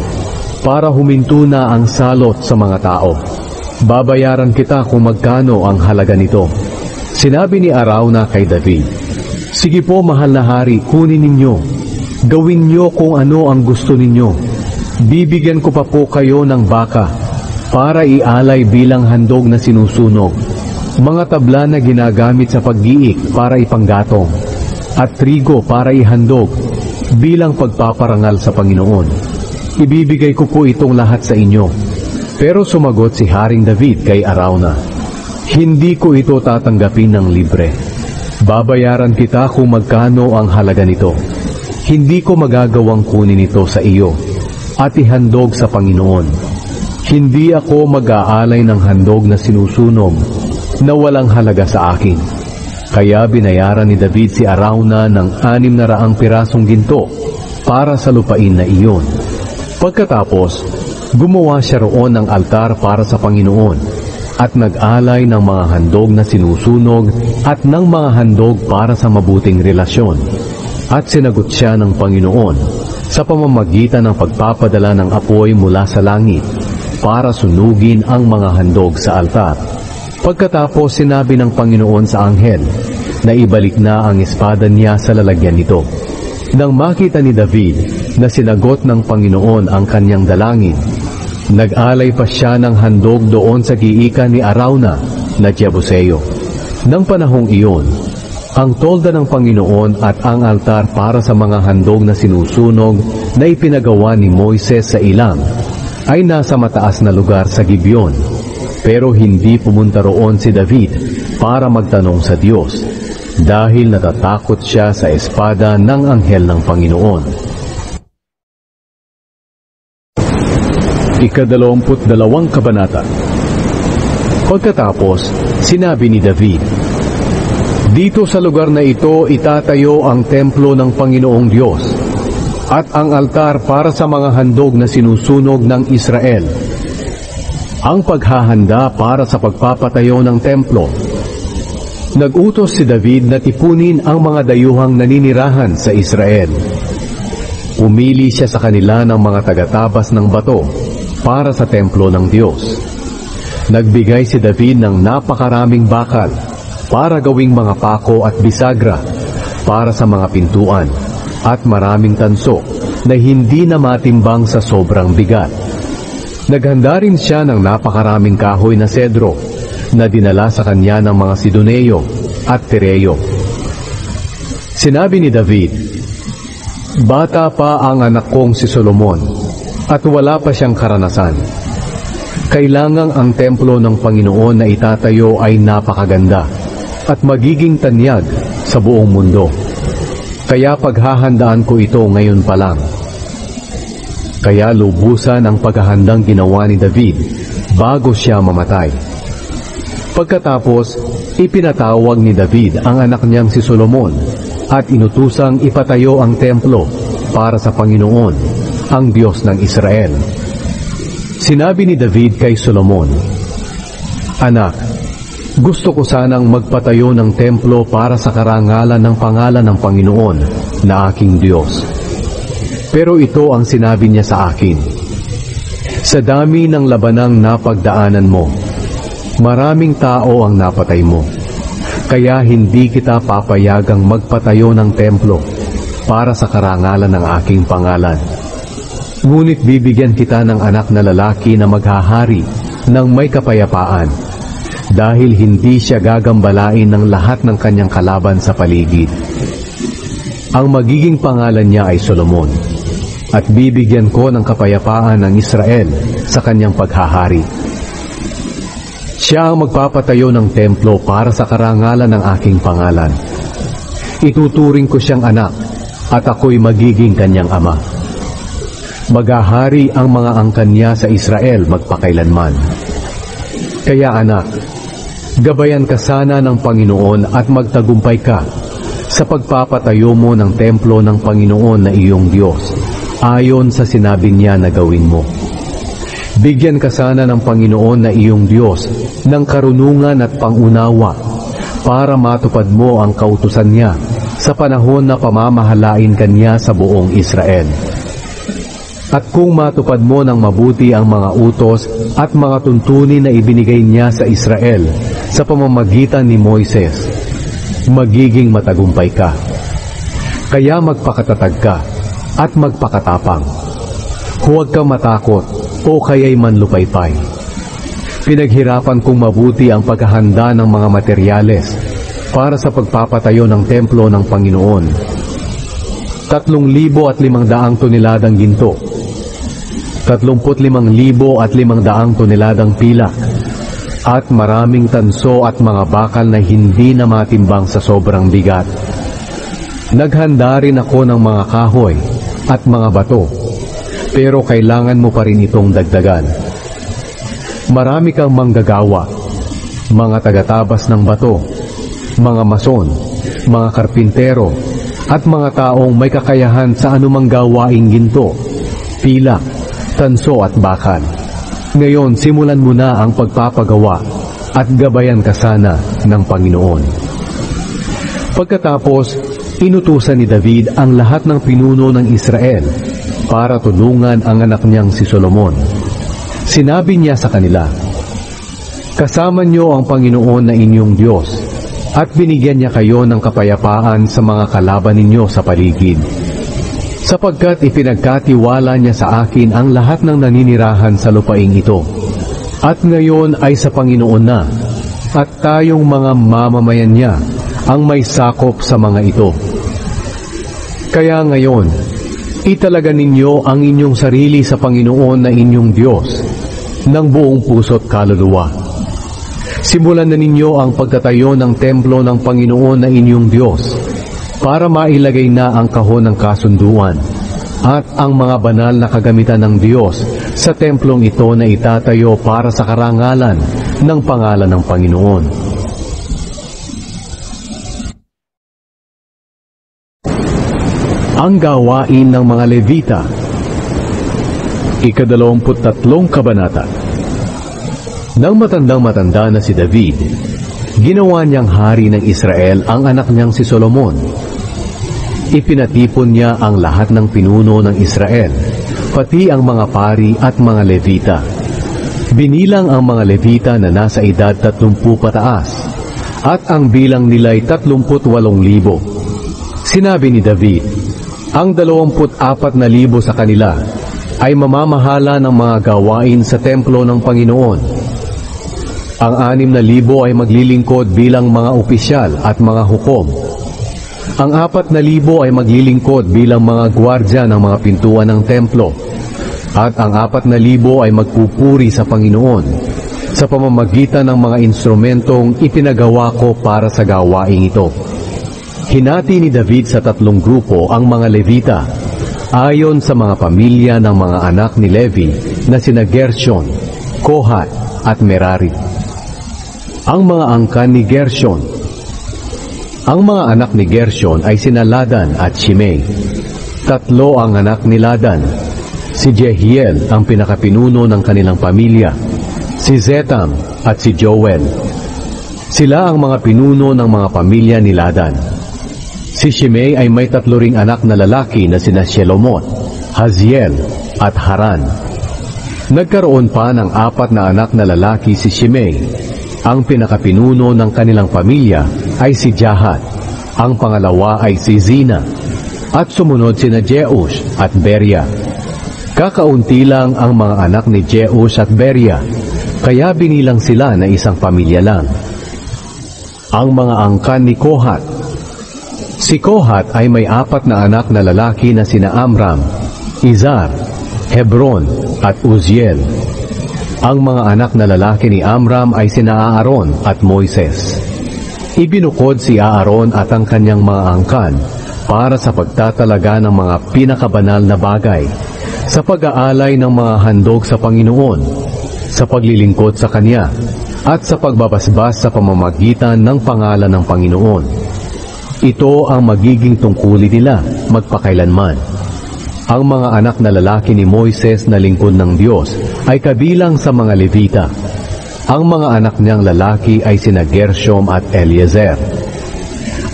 para huminto na ang salot sa mga tao. Babayaran kita kung magkano ang halaga nito. Sinabi ni Arauna kay David, sige po mahal na hari, kunin ninyo. Gawin niyo kung ano ang gusto ninyo. Bibigyan ko pa po kayo ng baka para ialay bilang handog na sinusunog, mga tabla na ginagamit sa paggiik para ipanggatong, at trigo para ihandog bilang pagpaparangal sa Panginoon. Ibibigay ko po itong lahat sa inyo. Pero sumagot si Haring David kay Arauna, hindi ko ito tatanggapin ng libre. Babayaran kita kung magkano ang halaga nito. Hindi ko magagawang kunin ito sa iyo at ihandog sa Panginoon. Hindi ako mag-aalay ng handog na sinusunog na walang halaga sa akin. Kaya binayaran ni David si Arauna ng 600 pirasong ginto para sa lupain na iyon. Pagkatapos, gumawa siya roon ng altar para sa Panginoon at nag-alay ng mga handog na sinusunog at ng mga handog para sa mabuting relasyon. At sinagot siya ng Panginoon sa pamamagitan ng pagpapadala ng apoy mula sa langit para sunugin ang mga handog sa altar. Pagkatapos sinabi ng Panginoon sa anghel na ibalik na ang espada niya sa lalagyan nito. Nang makita ni David na sinagot ng Panginoon ang kanyang dalangin, nag-alay pa siya ng handog doon sa giikan ni Arauna na Jebuseo. Nang panahong iyon, ang tolda ng Panginoon at ang altar para sa mga handog na sinusunog na ipinagawa ni Moises sa ilang ay nasa mataas na lugar sa Gibeon. Pero hindi pumunta roon si David para magtanong sa Diyos dahil natatakot siya sa espada ng anghel ng Panginoon. 22 kabanata. Pagkatapos, sinabi ni David, dito sa lugar na ito itatayo ang templo ng Panginoong Diyos at ang altar para sa mga handog na sinusunog ng Israel. Ang paghahanda para sa pagpapatayo ng templo. Nag-utos si David na tipunin ang mga dayuhang naninirahan sa Israel. Pumili siya sa kanila ng mga tagatabas ng bato para sa templo ng Diyos. Nagbigay si David ng napakaraming bakal para gawing mga pako at bisagra para sa mga pintuan at maraming tanso na hindi na matimbang sa sobrang bigat. Naghanda rin siya ng napakaraming kahoy na sedro na dinala sa kanya ng mga Sidoneo at Tireo. Sinabi ni David, bata pa ang anak kong si Solomon at wala pa siyang karanasan. Kailangang ang templo ng Panginoon na itatayo ay napakaganda at magiging tanyag sa buong mundo. Kaya paghahandaan ko ito ngayon pa lang. Kaya lubusan ang paghahandang ginawa ni David bago siya mamatay. Pagkatapos, ipinatawag ni David ang anak niyang si Solomon at inutusang ipatayo ang templo para sa Panginoon, ang Diyos ng Israel. Sinabi ni David kay Solomon, anak, gusto ko sanang magpatayo ng templo para sa karangalan ng pangalan ng Panginoon na aking Diyos. Pero ito ang sinabi niya sa akin, sa dami ng labanang napagdaanan mo, maraming tao ang napatay mo, kaya hindi kita papayagang magpatayo ng templo para sa karangalan ng aking pangalan. Ngunit bibigyan kita ng anak na lalaki na maghahari ng may kapayapaan, dahil hindi siya gagambalain ng lahat ng kanyang kalaban sa paligid. Ang magiging pangalan niya ay Solomon, at bibigyan ko ng kapayapaan ng Israel sa kanyang paghahari. Siya ang magpapatayo ng templo para sa karangalan ng aking pangalan. Ituturing ko siyang anak, at ako'y magiging kanyang ama. Maghahari ang mga angkan niya sa Israel magpakailanman. Kaya anak, gabayan ka sana ng Panginoon at magtagumpay ka sa pagpapatayo mo ng templo ng Panginoon na iyong Diyos, ayon sa sinabi niya na gawin mo. Bigyan ka sana ng Panginoon na iyong Diyos ng karunungan at pangunawa para matupad mo ang kautusan niya sa panahon na pamamahalain kanya sa buong Israel. At kung matupad mo ng mabuti ang mga utos at mga tuntunin na ibinigay niya sa Israel sa pamamagitan ni Moises, magiging matagumpay ka. Kaya magpakatatag ka at magpakatapang. Huwag kang matakot o kaya'y manlupaypay. Pinaghirapan kong mabuti ang paghahanda ng mga materyales para sa pagpapatayo ng templo ng Panginoon. 3,500 toneladang ginto, 35,500 toneladang pilak, at maraming tanso at mga bakal na hindi na matimbang sa sobrang bigat. Naghanda rin ako ng mga kahoy at mga bato, pero kailangan mo pa rin itong dagdagan. Marami kang manggagawa, mga tagatabas ng bato, mga mason, mga karpintero, at mga taong may kakayahan sa anumang gawaing ginto, pilak, tanso at bakal. Ngayon, simulan mo na ang pagpapagawa at gabayan ka sana ng Panginoon. Pagkatapos, inutusan ni David ang lahat ng pinuno ng Israel para tulungan ang anak niyang si Solomon. Sinabi niya sa kanila, "Kasama niyo ang Panginoon na inyong Diyos, at binigyan niya kayo ng kapayapaan sa mga kalaban ninyo sa paligid. Sapagkat ipinagkatiwala niya sa akin ang lahat ng naninirahan sa lupaing ito. At ngayon ay sa Panginoon na, at tayong mga mamamayan niya ang may sakop sa mga ito. Kaya ngayon, italaga ninyo ang inyong sarili sa Panginoon na inyong Diyos ng buong puso't kaluluwa. Simulan na ninyo ang pagtatayo ng templo ng Panginoon na inyong Diyos para mailagay na ang kahon ng kasunduan at ang mga banal na kagamitan ng Diyos sa templong ito na itatayo para sa karangalan ng pangalan ng Panginoon." Ang gawain ng mga Levita, 23 kabanata. Nang matandang-matanda na si David, ginawa niyang hari ng Israel ang anak niyang si Solomon. Ipinatipon niya ang lahat ng pinuno ng Israel, pati ang mga pari at mga Levita. Binilang ang mga Levita na nasa edad 30 pataas, at ang bilang nila'y 38,000. Sinabi ni David, ang 24,000 sa kanila ay mamamahala ng mga gawain sa templo ng Panginoon. Ang 6,000 ay maglilingkod bilang mga opisyal at mga hukom. Ang 4,000 ay maglilingkod bilang mga gwardya ng mga pintuan ng templo. At ang 4,000 ay magpupuri sa Panginoon sa pamamagitan ng mga instrumentong ipinagawa ko para sa gawaing ito. Hinati ni David sa 3 grupo ang mga Levita, ayon sa mga pamilya ng mga anak ni Levi na sina Gershon, Kohat at Merari. Ang mga angkan ni Gershon. Ang mga anak ni Gershon ay sina Ladan at Shimei. 3 ang anak ni Ladan. Si Jehiel ang pinakapinuno ng kanilang pamilya, si Zetam at si Joel. Sila ang mga pinuno ng mga pamilya ni Ladan. Si Shimei ay may 3 ring anak na lalaki na sina Shelomot, Haziel at Haran. Nagkaroon pa ng 4 na anak na lalaki si Shimei. Ang pinakapinuno ng kanilang pamilya ay si Jahat, ang pangalawa ay si Zina, at sumunod sina Jeush at Beria. Kakaunti lang ang mga anak ni Jeush at Beria, kaya binilang sila na isang pamilya lang. Ang mga angkan ni Kohat. Si Kohat ay may 4 na anak na lalaki na sina Amram, Izar, Hebron at Uziel. Ang mga anak na lalaki ni Amram ay sina Aaron at Moises. Ibinukod si Aaron at ang kanyang mga angkan para sa pagtatalaga ng mga pinakabanal na bagay, sa pag-aalay ng mga handog sa Panginoon, sa paglilingkod sa Kanya, at sa pagbabasbas sa pamamagitan ng pangalan ng Panginoon. Ito ang magiging tungkulin nila magpakailanman. Ang mga anak na lalaki ni Moises na lingkod ng Diyos ay kabilang sa mga Levita. Ang mga anak niyang lalaki ay sina Gershom at Eliezer.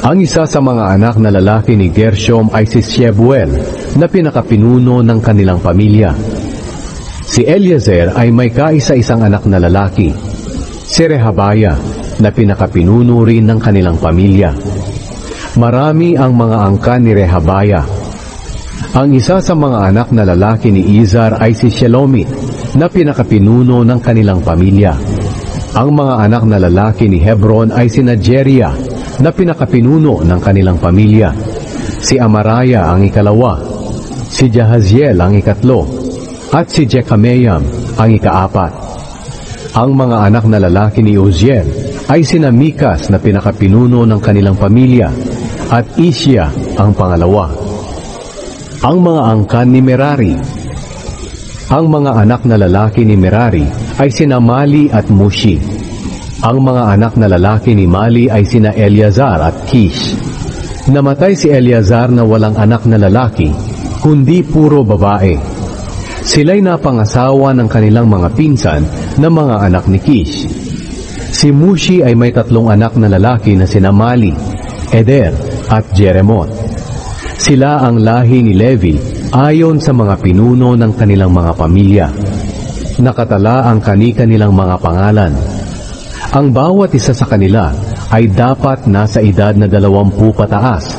Ang isa sa mga anak na lalaki ni Gershom ay si Shebuel, na pinakapinuno ng kanilang pamilya. Si Eliezer ay may kaisa-isang anak na lalaki, si Rehabaya, na pinakapinuno rin ng kanilang pamilya. Marami ang mga angkan ni Rehabaya. Ang isa sa mga anak na lalaki ni Izar ay si Shelomit, na pinakapinuno ng kanilang pamilya. Ang mga anak na lalaki ni Hebron ay sina Jeriah, na pinakapinuno ng kanilang pamilya. si Amaraya ang ikalawa, si Jahaziel ang ikatlo, at si Jekameam ang ikaapat. Ang mga anak na lalaki ni Uziel ay sina Mikas na pinakapinuno ng kanilang pamilya, at Isya ang pangalawa. Ang mga angkan ni Merari. Ang mga anak na lalaki ni Merari ay sina Mali at Mushi. Ang mga anak na lalaki ni Mali ay sina Eleazar at Kish. Namatay si Eleazar na walang anak na lalaki, kundi puro babae. Sila'y napangasawa ng kanilang mga pinsan na mga anak ni Kish. Si Mushi ay may 3 anak na lalaki na sina Mali, Eder at Jeremoth. Sila ang lahi ni Levi ayon sa mga pinuno ng kanilang mga pamilya. Nakatala ang kani-kanilang mga pangalan. Ang bawat isa sa kanila ay dapat nasa edad na 20 pataas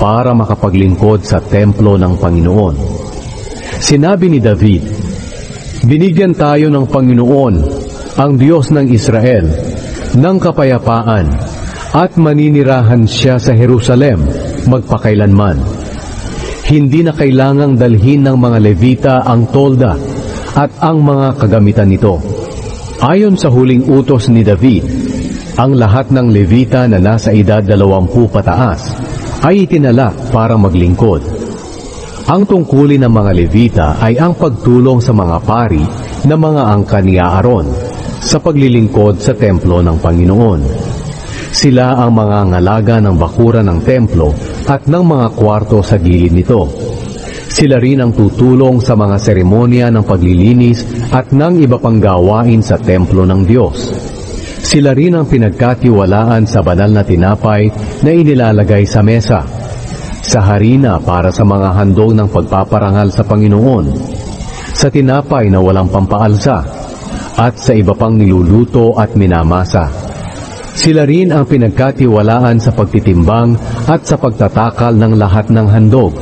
para makapaglingkod sa templo ng Panginoon. Sinabi ni David, "Binigyan tayo ng Panginoon, ang Diyos ng Israel, ng kapayapaan, at maninirahan siya sa Jerusalem magpakailanman. Hindi na kailangang dalhin ng mga Levita ang tolda at ang mga kagamitan nito." Ayon sa huling utos ni David, ang lahat ng Levita na nasa edad 20 pataas ay itinalak para maglingkod. Ang tungkulin ng mga Levita ay ang pagtulong sa mga pari na mga angkan ni Aaron sa paglilingkod sa templo ng Panginoon. Sila ang mga ngalaga ng bakuran ng templo at ng mga kwarto sa gilid nito. Sila rin ang tutulong sa mga seremonya ng paglilinis at ng iba pang gawain sa templo ng Diyos. Sila rin ang pinagkatiwalaan sa banal na tinapay na inilalagay sa mesa, sa harina para sa mga handog ng pagpaparangal sa Panginoon, sa tinapay na walang pampaalsa, at sa iba pang niluluto at minamasa. Sila rin ang pinagkatiwalaan sa pagtitimbang at sa pagtatakal ng lahat ng handog.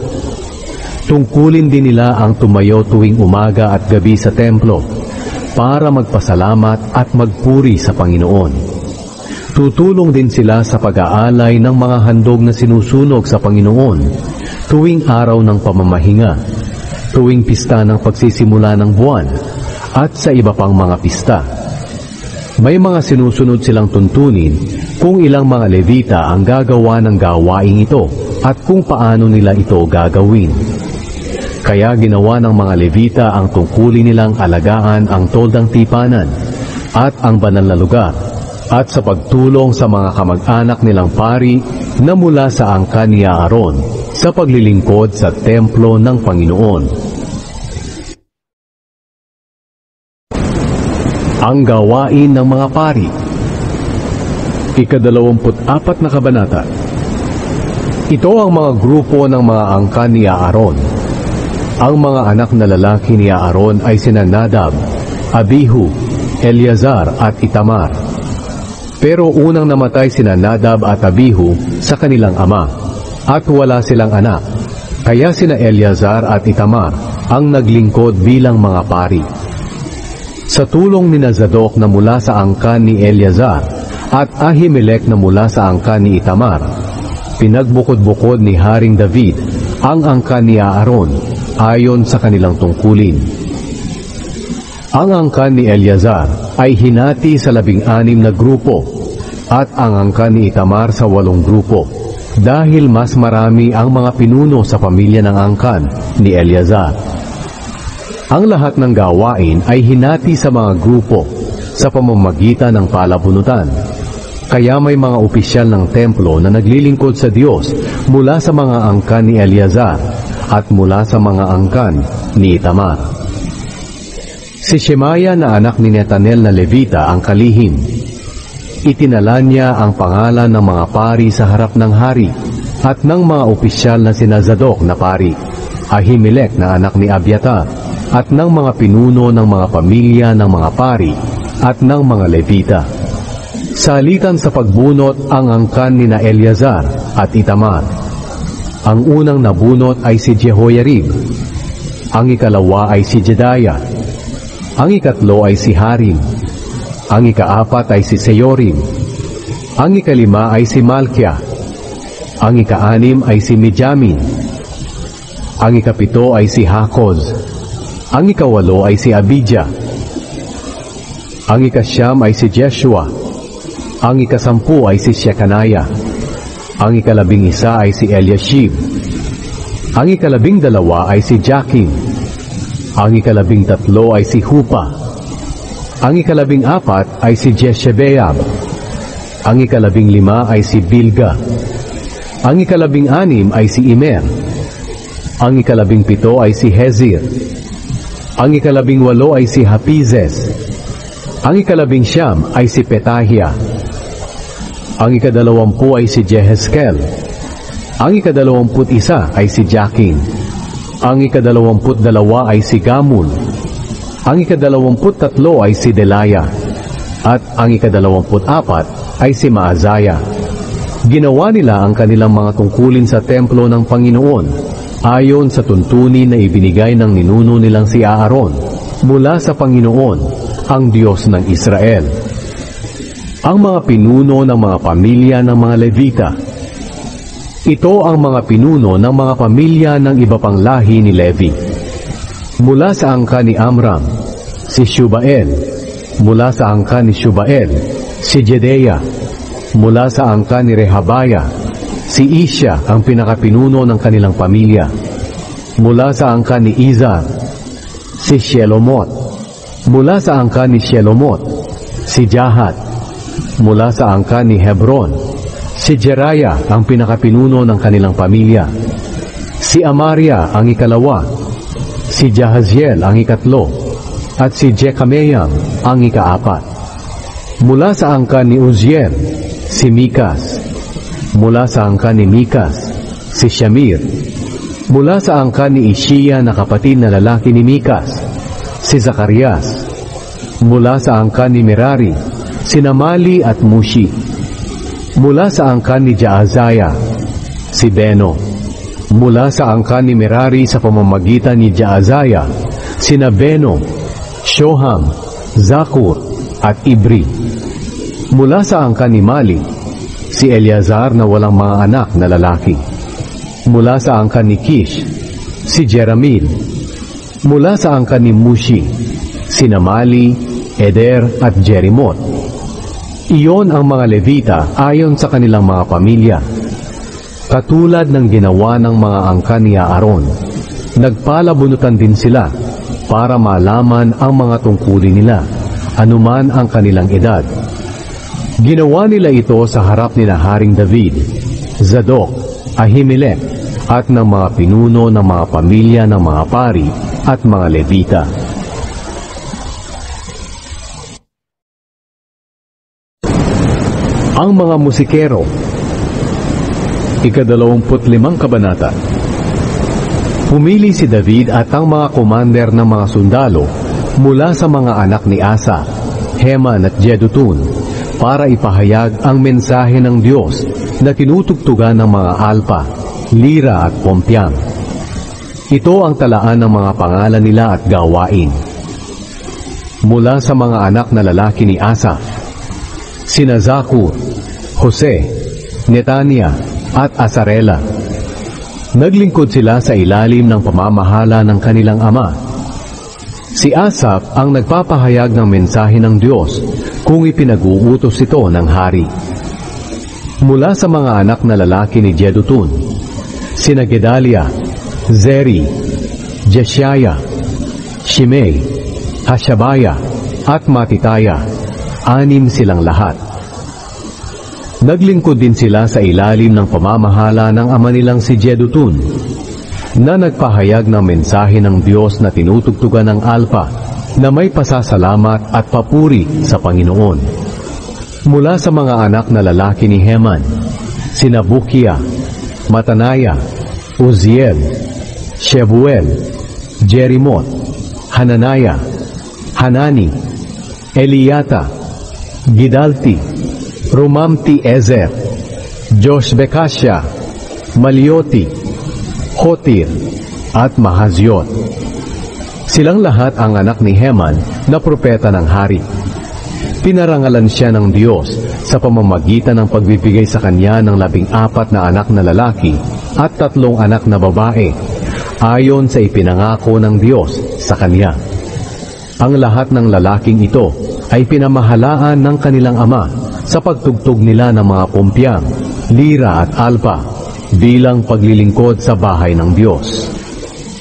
Tungkulin din nila ang tumayo tuwing umaga at gabi sa templo para magpasalamat at magpuri sa Panginoon. Tutulong din sila sa pag-aalay ng mga handog na sinusunog sa Panginoon tuwing araw ng pamamahinga, tuwing pista ng pagsisimula ng buwan, at sa iba pang mga pista. May mga sinusunod silang tuntunin kung ilang mga Levita ang gagawa ng gawaing ito at kung paano nila ito gagawin. Kaya ginawa ng mga Levita ang tungkulin nilang alagaan ang toldang tipanan at ang banal na lugar, at sa pagtulong sa mga kamag-anak nilang pari na mula sa angkan ni Aaron sa paglilingkod sa templo ng Panginoon. Ang gawain ng mga pari. Ika-24 na kabanata. Ito ang mga grupo ng mga angkan ni Aaron. Ang mga anak na lalaki ni Aaron ay sina Nadab, Abihu, Eleazar at Itamar. Pero unang namatay sina Nadab at Abihu sa kanilang ama, at wala silang anak. Kaya sina Eleazar at Itamar ang naglingkod bilang mga pari. Sa tulong ni Zadok na mula sa angkan ni Eleazar at Ahimelech na mula sa angkan ni Itamar, pinagbukod-bukod ni Haring David ang angkan ni Aaron ayon sa kanilang tungkulin. Ang angkan ni Eleazar ay hinati sa 16 na grupo at ang angkan ni Itamar sa 8 grupo, dahil mas marami ang mga pinuno sa pamilya ng angkan ni Eleazar. Ang lahat ng gawain ay hinati sa mga grupo sa pamamagitan ng palabunutan. Kaya may mga opisyal ng templo na naglilingkod sa Diyos mula sa mga angkan ni Eleazar at mula sa mga angkan ni Itamar. Si Shemaya na anak ni Netanel na Levita ang kalihim. Itinala niya ang pangalan ng mga pari sa harap ng hari at ng mga opisyal na sina Zadok na pari, Ahimelech na anak ni Abiatar, at ng mga pinuno ng mga pamilya ng mga pari at ng mga Levita. Salitan sa pagbunot ang angkan ni na Eleazar at Itamar. Ang unang nabunot ay si Jehoiarib. Ang ikalawa ay si Jedaiah. Ang ikatlo ay si Harim. Ang ikaapat ay si Seyorim. Ang ikalima ay si Malkiah. Ang ika-6 ay si Mijamin. Ang ika-7 ay si Hakoz. Ang ika-8 ay si Abijah. Ang ika-9 ay si Jeshua. Ang ika-10 ay si Shekaniah. Ang ika-11 ay si Eliashib. Ang ika-12 ay si Jakim. Ang ika-13 ay si Hupa. Ang ika-14 ay si Jeshebeab. Ang ika-15 ay si Bilga. Ang ika-16 ay si Imer. Ang ika-17 ay si Hezir. Ang ika-18 ay si Hapizes. Ang ika-19 ay si Petahia. Ang ika-20 ay si Jehezkel. Ang ika-21 ay si Jakin. Ang ika-22 ay si Gamul. Ang ika-23 ay si Delaya. At ang ika-24 ay si Maazaya. Ginawa nila ang kanilang mga tungkulin sa templo ng Panginoon ayon sa tuntunin na ibinigay ng ninuno nilang si Aaron mula sa Panginoon, ang Diyos ng Israel. Ang mga pinuno ng mga pamilya ng mga Levita. Ito ang mga pinuno ng mga pamilya ng iba pang lahi ni Levi. Mula sa angka ni Amram, si Shubael. Mula sa angka ni Shubael, si Jedeya. Mula sa angka ni Rehabaya, si Isya ang pinakapinuno ng kanilang pamilya. Mula sa angka ni Izar, si Shelomot. Mula sa angka ni Shelomot, si Jahat. Mula sa angka ni Hebron, si Jeraya ang pinakapinuno ng kanilang pamilya. Si Amaria ang ikalawa, si Jahaziel ang ikatlo, at si Jekameam ang ikaapat. Mula sa angka ni Uziel, si Mikas. Mula sa angka ni Mikas, si Shamir. Mula sa angka ni Ishiya na kapatid na lalaki ni Mikas, si Zacarias. Mula sa angka ni Merari, si Namali at Mushi. Mula sa angka ni Jaazaya, si Beno. Mula sa angka ni Merari sa pamamagitan ni Jaazaya, sina Beno, Shoham, Zakur, at Ibri. Mula sa angka ni Mali, si Eleazar na walang mga anak na lalaki. Mula sa angka ni Kish, si Jeramil. Mula sa angka ni Mushi, si Namali, Eder at Jerimot. Iyon ang mga Levita ayon sa kanilang mga pamilya. Katulad ng ginawa ng mga angka ni Aaron, nagpalabunutan din sila para malaman ang mga tungkulin nila, anuman ang kanilang edad. Ginawa nila ito sa harap ni Haring David, Zadok, Ahimelech, at ng mga pinuno ng mga pamilya ng mga pari at mga Levita. Ang mga musikero. Ika-25 kabanata. Pumili si David at ang mga komander ng mga sundalo mula sa mga anak ni Asa, Heman at Jedutun, para ipahayag ang mensahe ng Diyos na tinutugtugan ng mga alpa, lira at pompiang. Ito ang talaan ng mga pangalan nila at gawain. Mula sa mga anak na lalaki ni Asaf, sina Zakur, Jose, Netania, at Asarela. Naglingkod sila sa ilalim ng pamamahala ng kanilang ama. Si Asaf ang nagpapahayag ng mensahe ng Diyos kung ipinag-uutos ito ng hari. Mula sa mga anak na lalaki ni Jedutun, sina Gedalia, Zeri, Jeshaya, Shimei, Hashabaya, at Matitaya, 6 silang lahat. Naglingkod din sila sa ilalim ng pamamahala ng ama nilang si Jedutun, na nagpahayag ng mensahe ng Diyos na tinutugtugan ng alpa na may pasasalamat at papuri sa Panginoon. Mula sa mga anak na lalaki ni Heman, sina Bukia, Matanaya, Uziel, Shebuel, Jerimot, Hananaya, Hanani, Eliata, Gidalti, Rumamti Ezer, Joshbekasya, Malioti, Hotir, at Mahaziot. Silang lahat ang anak ni Heman na propeta ng hari. Pinarangalan siya ng Diyos sa pamamagitan ng pagbibigay sa kanya ng 14 na anak na lalaki at 3 anak na babae, ayon sa ipinangako ng Diyos sa kanya. Ang lahat ng lalaking ito ay pinamahalaan ng kanilang ama sa pagtugtog nila ng mga pumpyang, lira at alpa bilang paglilingkod sa bahay ng Diyos.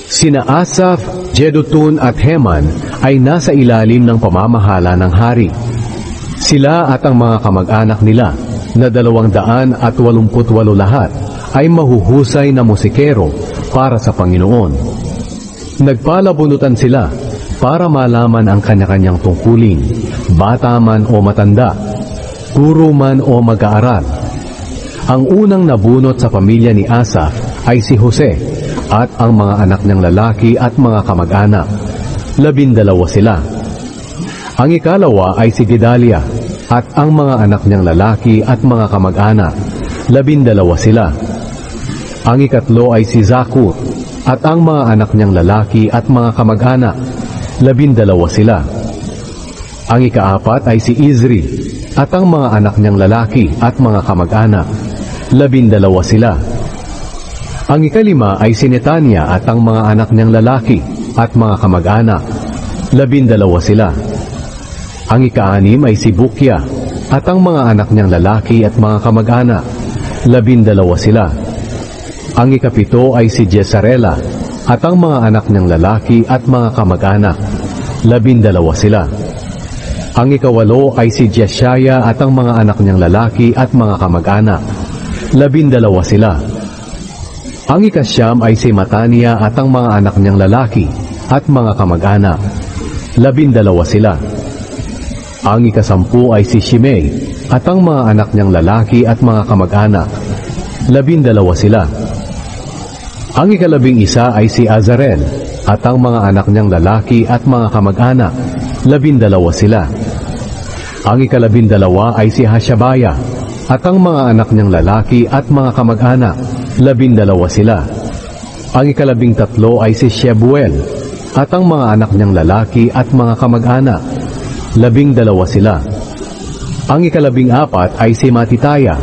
Sina Asaph, Jedutun at Heman ay nasa ilalim ng pamamahala ng hari. Sila at ang mga kamag-anak nila na 288 lahat ay mahuhusay na musikero para sa Panginoon. Nagpalabunutan sila para malaman ang kanya-kanyang tungkulin, bata man o matanda, guro man o mag-aaral. Ang unang nabunot sa pamilya ni Asaph ay si Jose at ang mga anak niyang lalaki at mga kamag-anak. 12 sila. Ang ikalawa ay si Gedalia at ang mga anak niyang lalaki at mga kamag-anak. 12 sila. Ang ikatlo ay si Zakur at ang mga anak niyang lalaki at mga kamag-anak. 12 sila. Ang ikaapat ay si Izri at ang mga anak niyang lalaki at mga kamag-anak. 12 sila. Ang ikalima ay si Netania at ang mga anak niyang lalaki at mga kamag-anak. 12 sila. Ang ika-6 ay si Bukya at ang mga anak niyang lalaki at mga kamag-anak. 12 sila. Ang ika-7 ay si Jesarela at ang mga anak niyang lalaki at mga kamag-anak. 12 sila. Ang ika-8 ay si Jeshaya at ang mga anak niyang lalaki at mga kamag-anak. 12 sila. Ang ika-9 ay si Matania at ang mga anak niyang lalaki at mga kamag-anak. 12 sila. Ang ika-10 ay si Shimei at ang mga anak niyang lalaki at mga kamag-anak. 12 sila. Ang ika-11 ay si Azarel at ang mga anak niyang lalaki at mga kamag-anak. 12 sila. Ang ika-12 ay si Hashabaya at ang mga anak niyang lalaki at mga kamag-anak. 12 sila. Ang ika-13 ay si Shebuel at ang mga anak niyang lalaki at mga kamag-anak. 12 sila. Ang ika-14 ay si Matitaya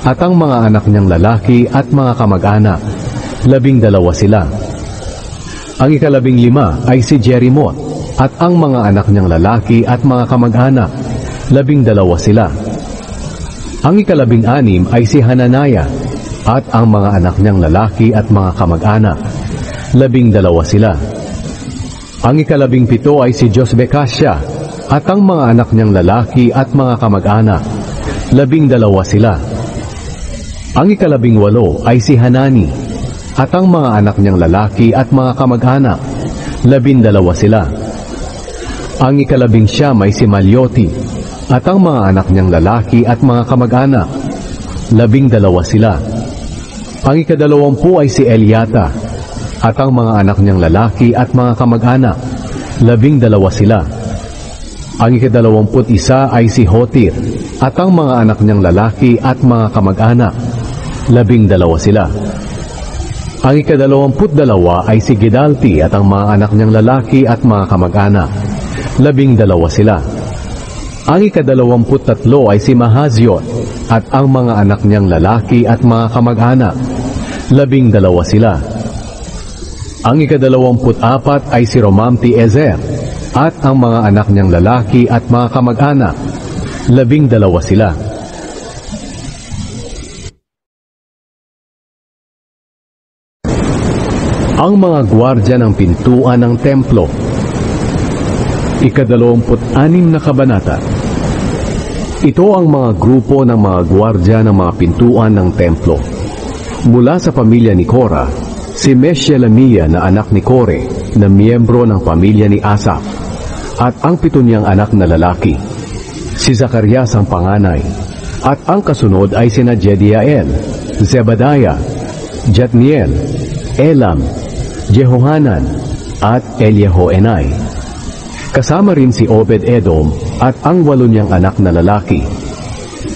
at ang mga anak niyang lalaki at mga kamag-anak. 12 sila. Ang ika-15 ay si Jerimoth at ang mga anak niyang lalaki at mga kamag-anak. 12 sila. Ang ika-16 ay si Hananaya at ang mga anak niyang lalaki at mga kamag-anak. 12 sila. Ang ika-17 ay si Josbekasya at ang mga anak niyang lalaki at mga kamag-anak. 12 sila. Ang ika-18 ay si Hanani at ang mga anak niyang lalaki at mga kamag-anak. 12 sila. Ang ika-19 ay si Malyoti at ang mga anak niyang lalaki at mga kamag-anak. 12 sila. Ang ika-20 ay si Eliata at ang mga anak niyang lalaki at mga kamag-anak. 12 sila. Ang ika-21 ay si Hotir at ang mga anak niyang lalaki at mga kamag-anak. 12 sila. Ang ika-22 ay si Gidalti at ang mga anak niyang lalaki at mga kamag-anak. 12 sila. Ang ika-23 ay si Mahaziot at ang mga anak niyang lalaki at mga kamag-anak. 12 sila. Ang ika-24 ay si Romamti-Ezer at ang mga anak niyang lalaki at mga kamag-anak. 12 sila. Ang mga gwardya ng pintuan ng templo. Ika-26 na kabanata. Ito ang mga grupo ng mga gwardya ng mga pintuan ng templo. Mula sa pamilya ni Korah, si Meshelemiah na anak ni Kore na miyembro ng pamilya ni Asaph, at ang 7 niyang anak na lalaki. Si Zacarias ang panganay, at ang kasunod ay sina Jediael, Zebadiah, Jatniel, Elam, Jehohanan, at Eliehoenai. Kasama rin si Obed-Edom at ang 8 niyang anak na lalaki.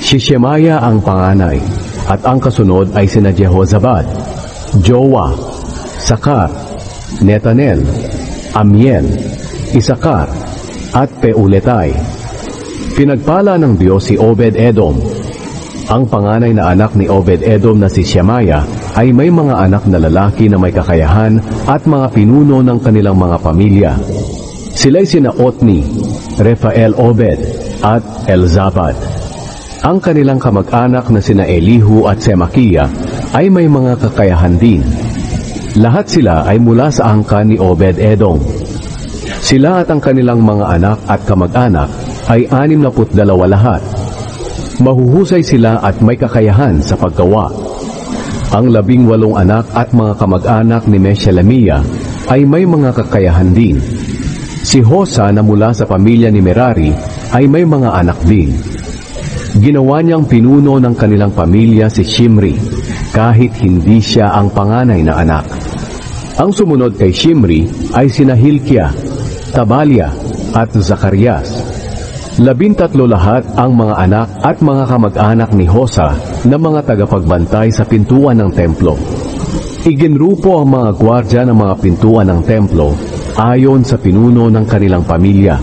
Si Shemaya ang panganay, at ang kasunod ay sina Jehozabad, Joah, Sakar, Netanel, Amiel, Isakar, at Peuletai. Pinagpala ng Diyos si Obed-Edom. Ang panganay na anak ni Obed-Edom na si Shemaya ay may mga anak na lalaki na may kakayahan at mga pinuno ng kanilang mga pamilya. Sila'y sina Otni, Rephael Obed, at Elzabad. Ang kanilang kamag-anak na sina Elihu at Semakia ay may mga kakayahan din. Lahat sila ay mula sa angkan ni Obed-Edom. Sila at ang kanilang mga anak at kamag-anak ay 62 lahat. Mahuhusay sila at may kakayahan sa paggawa. Ang 18 anak at mga kamag-anak ni Meshelemiah ay may mga kakayahan din. Si Hosa na mula sa pamilya ni Merari ay may mga anak din. Ginawa niyang pinuno ng kanilang pamilya si Shimri, kahit hindi siya ang panganay na anak. Ang sumunod kay Shimri ay sina Hilkiah, Tabalia, at Zacarias. 13 lahat ang mga anak at mga kamag-anak ni Hosa na mga tagapagbantay sa pintuan ng templo. Iginrupo ang mga gwardya ng mga pintuan ng templo ayon sa pinuno ng kanilang pamilya,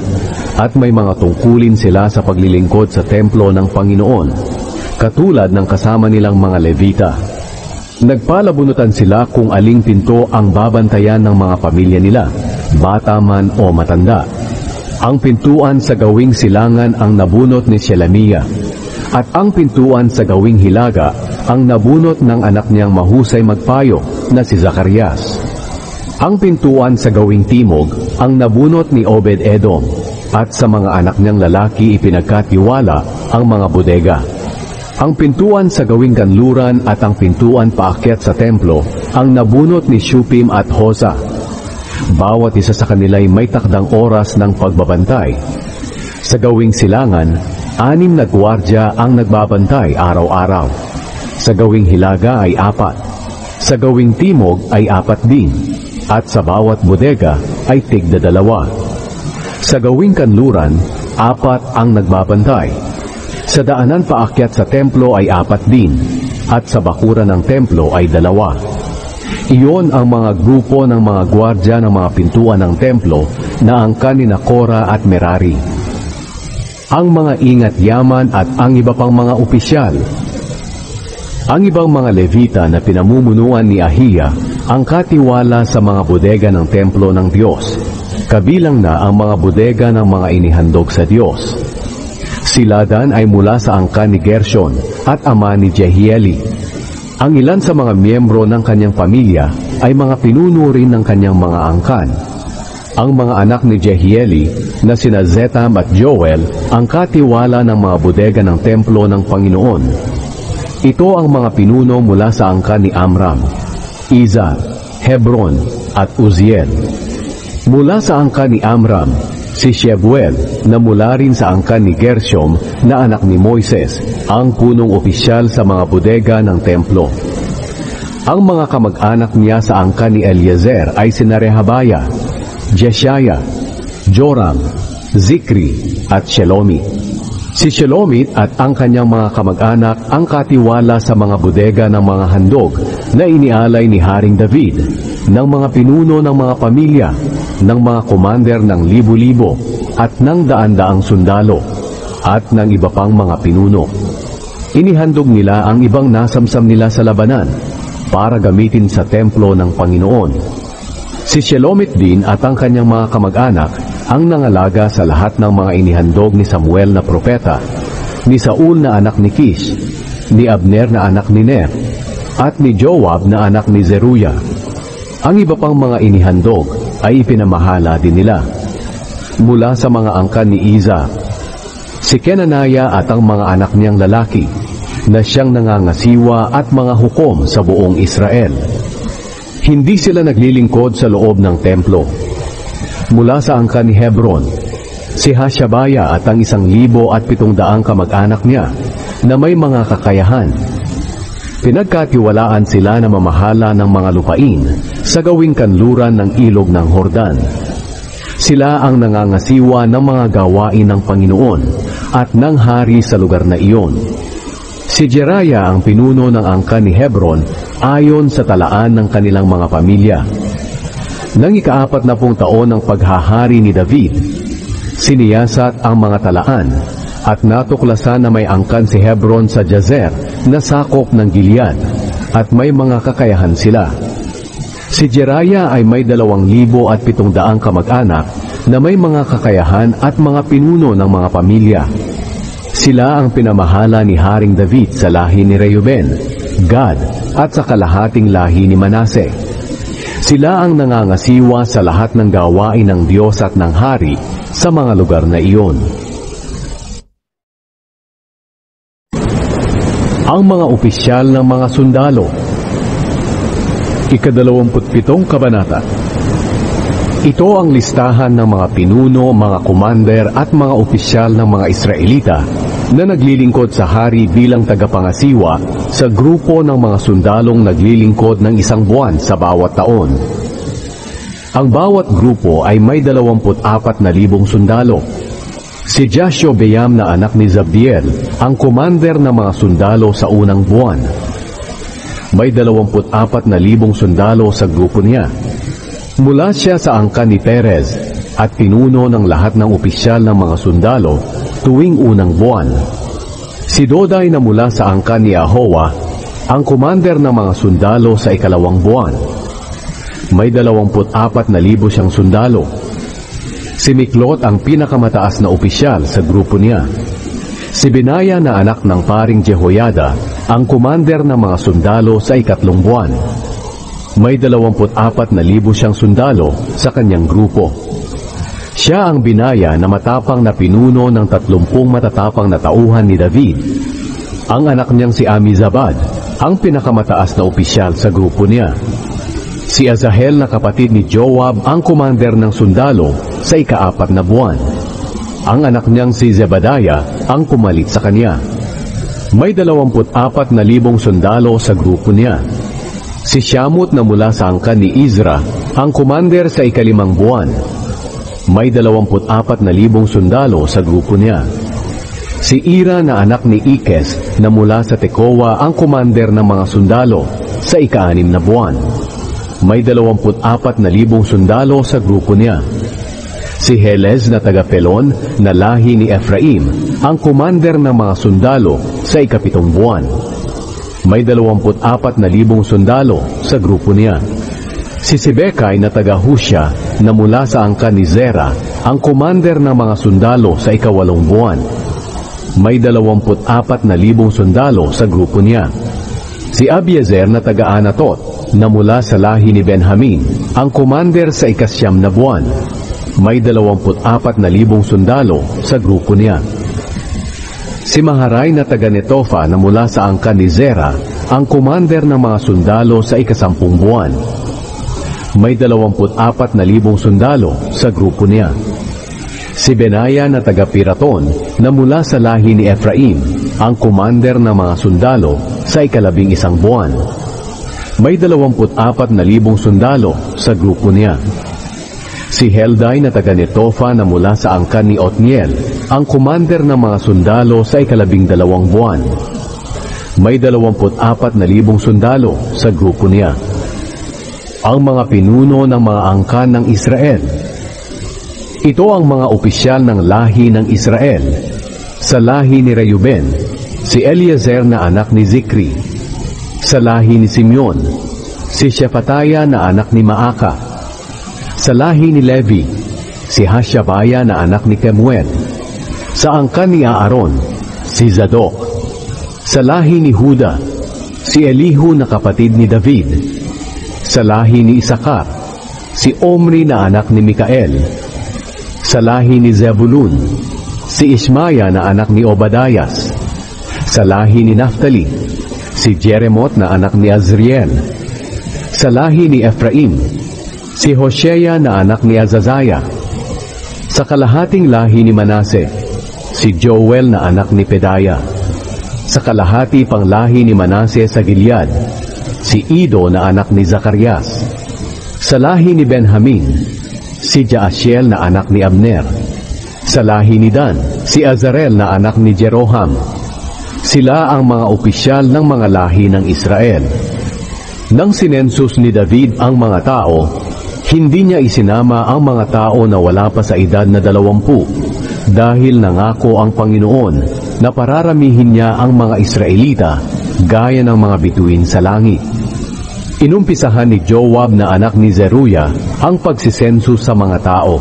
at may mga tungkulin sila sa paglilingkod sa templo ng Panginoon, katulad ng kasama nilang mga Levita. Nagpalabunutan sila kung aling pinto ang babantayan ng mga pamilya nila, bata man o matanda. Ang pintuan sa gawing silangan ang nabunot ni Shelemiah, at ang pintuan sa gawing hilaga ang nabunot ng anak niyang mahusay magpayo na si Zacarias. Ang pintuan sa gawing timog ang nabunot ni Obed-Edom, at sa mga anak niyang lalaki ipinagkatiwala ang mga bodega. Ang pintuan sa gawing kanluran at ang pintuan paakyat sa templo ang nabunot ni Shupim at Hosa. Bawat isa sa kanila'y may takdang oras ng pagbabantay. Sa gawing silangan, 6 na gwardya ang nagbabantay araw-araw. Sa gawing hilaga ay 4. Sa gawing timog ay 4 din. At sa bawat bodega ay tig-2. Sa gawing kanluran, 4 ang nagbabantay. Sa daanan paakyat sa templo ay 4 din. At sa bakuran ng templo ay 2. Iyon ang mga grupo ng mga gwardya ng mga pintuan ng templo na angkan ni Kora at Merari. Ang mga ingat yaman at ang iba pang mga opisyal. Ang ibang mga Levita na pinamumunuan ni Ahiya ang katiwala sa mga bodega ng templo ng Diyos, kabilang na ang mga bodega ng mga inihandog sa Diyos. Si Ladan ay mula sa angkan ni Gershon at ama ni Jehieli. Ang ilan sa mga miyembro ng kanyang pamilya ay mga pinuno rin ng kanyang mga angkan. Ang mga anak ni Jehieli na sina Zetam at Joel ang katiwala ng mga bodega ng templo ng Panginoon. Ito ang mga pinuno mula sa angkan ni Amram, Izar, Hebron at Uziel. Mula sa angkan ni Amram, si Shebuel na mula rin sa angkan ni Gershom na anak ni Moises, ang punong opisyal sa mga bodega ng templo. Ang mga kamag-anak niya sa angkan ni Eliezer ay sina Rehabaya, Jeshaya, Joram, Zikri at Shelomit. Si Shelomit at ang kanyang mga kamag-anak ang katiwala sa mga bodega ng mga handog na inialay ni Haring David, ng mga pinuno ng mga pamilya, ng mga komander ng libo-libo at ng daan-daang sundalo, at ng iba pang mga pinuno. Inihandog nila ang ibang nasamsam nila sa labanan para gamitin sa templo ng Panginoon. Si Shelomit din at ang kanyang mga kamag-anak ang nangalaga sa lahat ng mga inihandog ni Samuel na propeta, ni Saul na anak ni Kish, ni Abner na anak ni Ner, at ni Joab na anak ni Zeruya. Ang iba pang mga inihandog ay ipinamahala din nila. Mula sa mga angkan ni Iza, si Kenanaya at ang mga anak niyang lalaki, na siyang nangangasiwa at mga hukom sa buong Israel. Hindi sila naglilingkod sa loob ng templo. Mula sa angkan ni Hebron, si Hashabaya at ang 1,700 kamag-anak niya na may mga kakayahan. Pinagkatiwalaan sila na mamahala ng mga lupain sa gawing kanluran ng ilog ng Hordan. Sila ang nangangasiwa ng mga gawain ng Panginoon at ng hari sa lugar na iyon. Si Jeraya ang pinuno ng angkan ni Hebron ayon sa talaan ng kanilang mga pamilya. Nang ika-40 taon ng paghahari ni David, siniyasat ang mga talaan at natuklasan na may angkan si Hebron sa Jazer na sakop ng Gilead at may mga kakayahan sila. Si Jeriah ay may 2,700 kamag-anak na may mga kakayahan at mga pinuno ng mga pamilya. Sila ang pinamahala ni Haring David sa lahi ni Reuben, Gad at sa kalahating lahi ni Manase. Sila ang nangangasiwa sa lahat ng gawain ng Diyos at ng hari sa mga lugar na iyon. Ang mga opisyal ng mga sundalo. Ika-27 kabanata. Ito ang listahan ng mga pinuno, mga commander at mga opisyal ng mga Israelita na naglilingkod sa hari bilang tagapangasiwa sa grupo ng mga sundalong naglilingkod ng 1 buwan sa bawat taon. Ang bawat grupo ay may 24,000 sundalo. Si Jashobeam na anak ni Zabdiel ang commander ng mga sundalo sa unang buwan. May 24,000 sundalo sa grupo niya. Mula siya sa angkan ni Perez at pinuno ng lahat ng opisyal ng mga sundalo tuwing unang buwan. Si Dodai na mula sa angkan ni Ahowa ang commander ng mga sundalo sa ikalawang buwan. May 24,000 siyang sundalo. Si Miklot ang pinakamataas na opisyal sa grupo niya. Si Benaya na anak ng paring Jehoiada ang commander ng mga sundalo sa ikatlong buwan. May 24,000 siyang sundalo sa kanyang grupo. Siya ang binaya na matapang na pinuno ng 30 matatapang na tauhan ni David. Ang anak niyang si Amizabad ang pinakamataas na opisyal sa grupo niya. Si Azahel na kapatid ni Joab ang commander ng sundalo sa ika-4 na buwan. Ang anak niyang si Zebadiah ang pumalit sa kanya. May 24,000 sundalo sa grupo niya. Si Shamut na mula sa angkan ni Izra ang commander sa ika-5 buwan. May 24,000 sundalo sa grupo niya. Si Ira na anak ni Ikes na mula sa Tekoa ang commander ng mga sundalo sa ika-6 na buwan. May 24,000 sundalo sa grupo niya. Si Helez na taga-Pelon na lahi ni Ephraim ang commander ng mga sundalo sa ika-7 buwan. May 24,000 sundalo sa grupo niya. Si Sibekay na taga-Husha na mula sa angkan ni Zera ang commander ng mga sundalo sa ika-8 buwan. May 24,000 sundalo sa grupo niya. Si Abiezer na taga-Anatot na mula sa lahi ni Benjamin ang commander sa ika-9 na buwan. May 24,000 sundalo sa grupo niya. Si Maharay na taga-Netofa na mula sa angkan ni Zera ang commander ng mga sundalo sa ika-10 buwan. May 24,000 sundalo sa grupo niya. Si Benaya na taga-Piraton na mula sa lahi ni Ephraim ang commander ng mga sundalo sa ika-11 buwan. May 24,000 sundalo sa grupo niya. Si Helday na taga-Netofa na mula sa angkan ni Otniel ang commander ng mga sundalo sa ika-12 buwan. May 24,000 sundalo sa grupo niya. Ang mga pinuno ng mga angkan ng Israel. Ito ang mga opisyal ng lahi ng Israel. Sa lahi ni Reuben, si Eliezer na anak ni Zikri. Sa lahi ni Simeon, si Shephatiah na anak ni Maaka. Sa lahi ni Levi, si Hashabaya na anak ni Kemuel. Sa angkan ni Aaron, si Zadok. Sa lahi ni Huda, si Elihu na kapatid ni David. Sa lahi ni Isakar, si Omri na anak ni Mikael. Sa lahi ni Zebulun, si Ismaya na anak ni Obadias. Sa lahi ni Naphtali, si Jeremot na anak ni Azriel. Sa lahi ni Ephraim, si Hoshea na anak ni Azazaya. Sa kalahating lahi ni Manase, si Joel na anak ni Pedaya. Sa kalahati pang lahi ni Manase sa Gilead, si Ido na anak ni Zacarias. Sa lahi ni Benjamin, si Jaasiel na anak ni Abner. Sa lahi ni Dan, si Azarel na anak ni Jeroham. Sila ang mga opisyal ng mga lahi ng Israel. Nang sinensus ni David ang mga tao, hindi niya isinama ang mga tao na wala pa sa edad na 20, dahil nangako ang Panginoon na pararamihin niya ang mga Israelita gaya ng mga bituin sa langit. Inumpisahan ni Joab na anak ni Zeruya ang pagsisensus sa mga tao,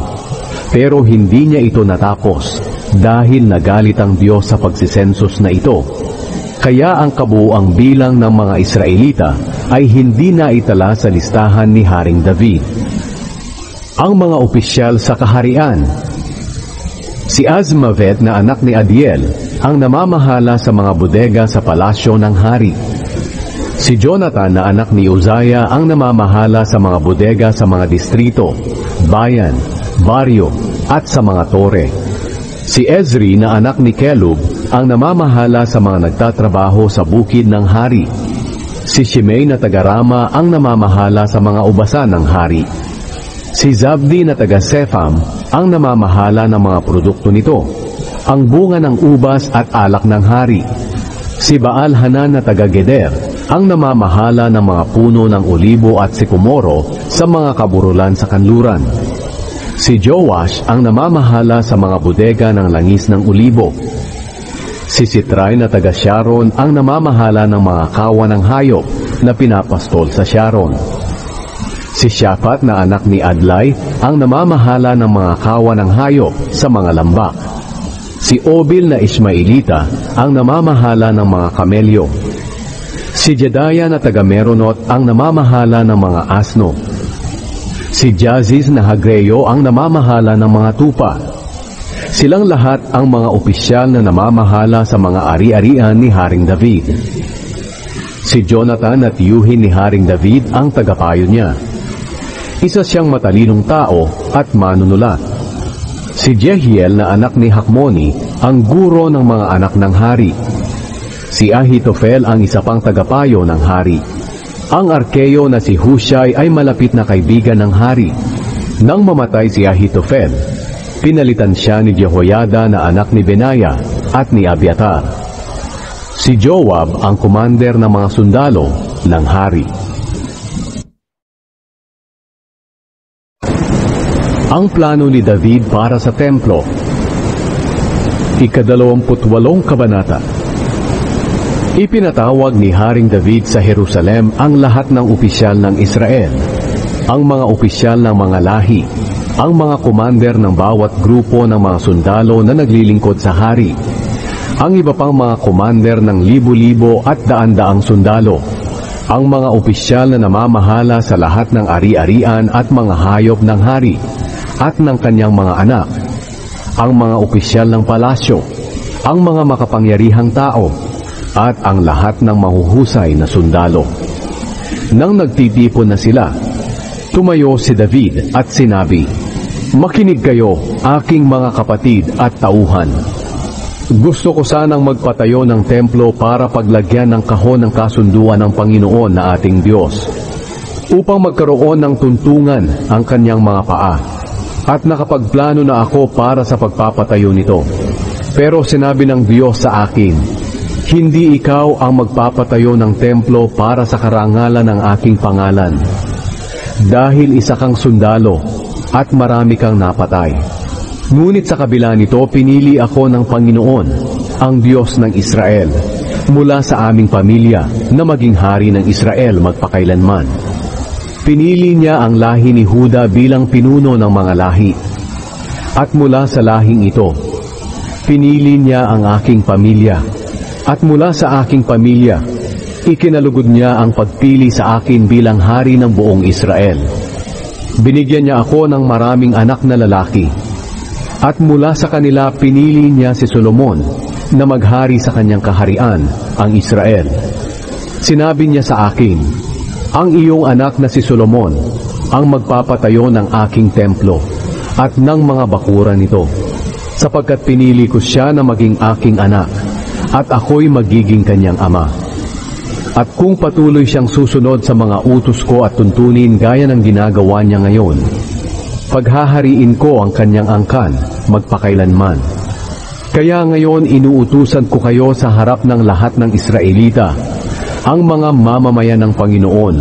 pero hindi niya ito natapos dahil nagalit ang Diyos sa pagsisensus na ito. Kaya ang kabuuang bilang ng mga Israelita ay hindi naitala sa listahan ni Haring David. Ang mga opisyal sa kaharian. Si Azmavet na anak ni Adiel ang namamahala sa mga bodega sa palasyo ng hari. Si Jonathan na anak ni Uzziah ang namamahala sa mga bodega sa mga distrito, bayan, baryo at sa mga tore. Si Ezri na anak ni Kelub ang namamahala sa mga nagtatrabaho sa bukid ng hari. Si Shimei na taga-Rama ang namamahala sa mga ubasan ng hari. Si Zabdi na taga-Sepham ang namamahala ng mga produkto nito, ang bunga ng ubas at alak ng hari. Si Baal-Hanan na taga-Geder ang namamahala ng mga puno ng olibo at sikomoro sa mga kaburulan sa kanluran. Si Joash ang namamahala sa mga bodega ng langis ng olibo. Si Sitray na taga-Sharon ang namamahala ng mga kawan ng hayop na pinapastol sa Sharon. Si Shaphat na anak ni Adlai ang namamahala ng mga kawan ng hayop sa mga lambak. Si Obil na Ismaelita ang namamahala ng mga kamelyo. Si Jedaya na taga-Meronot ang namamahala ng mga asno. Si Jaziz na Hagreyo ang namamahala ng mga tupa. Silang lahat ang mga opisyal na namamahala sa mga ari-arian ni Haring David. Si Jonathan at Yuhin ni Haring David ang tagapayo niya. Isa siyang matalinong tao at manunulat. Si Jehiel na anak ni Hakmoni ang guro ng mga anak ng hari. Si Ahitofel ang isa pang tagapayo ng hari. Ang arkeyo na si Hushai ay malapit na kaibigan ng hari. Nang mamatay si Ahitofel, pinalitan siya ni Jehoiada na anak ni Benaya at ni Abiatar. Si Joab ang commander ng mga sundalo ng hari. Ang plano ni David para sa templo. Ika-28 kabanata. Ipinatawag ni Haring David sa Jerusalem ang lahat ng opisyal ng Israel, ang mga opisyal ng mga lahi, ang mga commander ng bawat grupo ng mga sundalo na naglilingkod sa hari, ang iba pang mga commander ng libo-libo at daan-daang sundalo, ang mga opisyal na namamahala sa lahat ng ari-arian at mga hayop ng hari, at ng kanyang mga anak, ang mga opisyal ng palasyo, ang mga makapangyarihang tao, at ang lahat ng mahuhusay na sundalo. Nang nagtitipon na sila, tumayo si David at sinabi, "Makinig kayo, aking mga kapatid at tauhan. Gusto ko sanang magpatayo ng templo para paglagyan ng kahon ng kasunduan ng Panginoon na ating Diyos, upang magkaroon ng tuntungan ang kanyang mga paa. At nakapagplano na ako para sa pagpapatayo nito. Pero sinabi ng Diyos sa akin, hindi ikaw ang magpapatayo ng templo para sa karangalan ng aking pangalan. Dahil isa kang sundalo at marami kang napatay. Ngunit sa kabila nito, pinili ako ng Panginoon, ang Diyos ng Israel, mula sa aming pamilya na maging hari ng Israel magpakailanman. Pinili niya ang lahi ni Huda bilang pinuno ng mga lahi. At mula sa lahing ito, pinili niya ang aking pamilya. At mula sa aking pamilya, ikinalugod niya ang pagpili sa akin bilang hari ng buong Israel. Binigyan niya ako ng maraming anak na lalaki. At mula sa kanila, pinili niya si Solomon na maghari sa kanyang kaharian, ang Israel. Sinabi niya sa akin, ang iyong anak na si Solomon ang magpapatayo ng aking templo at ng mga bakuran nito, sapagkat pinili ko siya na maging aking anak at ako'y magiging kanyang ama. At kung patuloy siyang susunod sa mga utos ko at tuntunin gaya ng ginagawa niya ngayon, paghahariin ko ang kanyang angkan magpakailanman. Kaya ngayon inuutusan ko kayo sa harap ng lahat ng Israelita, ang mga mamamayan ng Panginoon,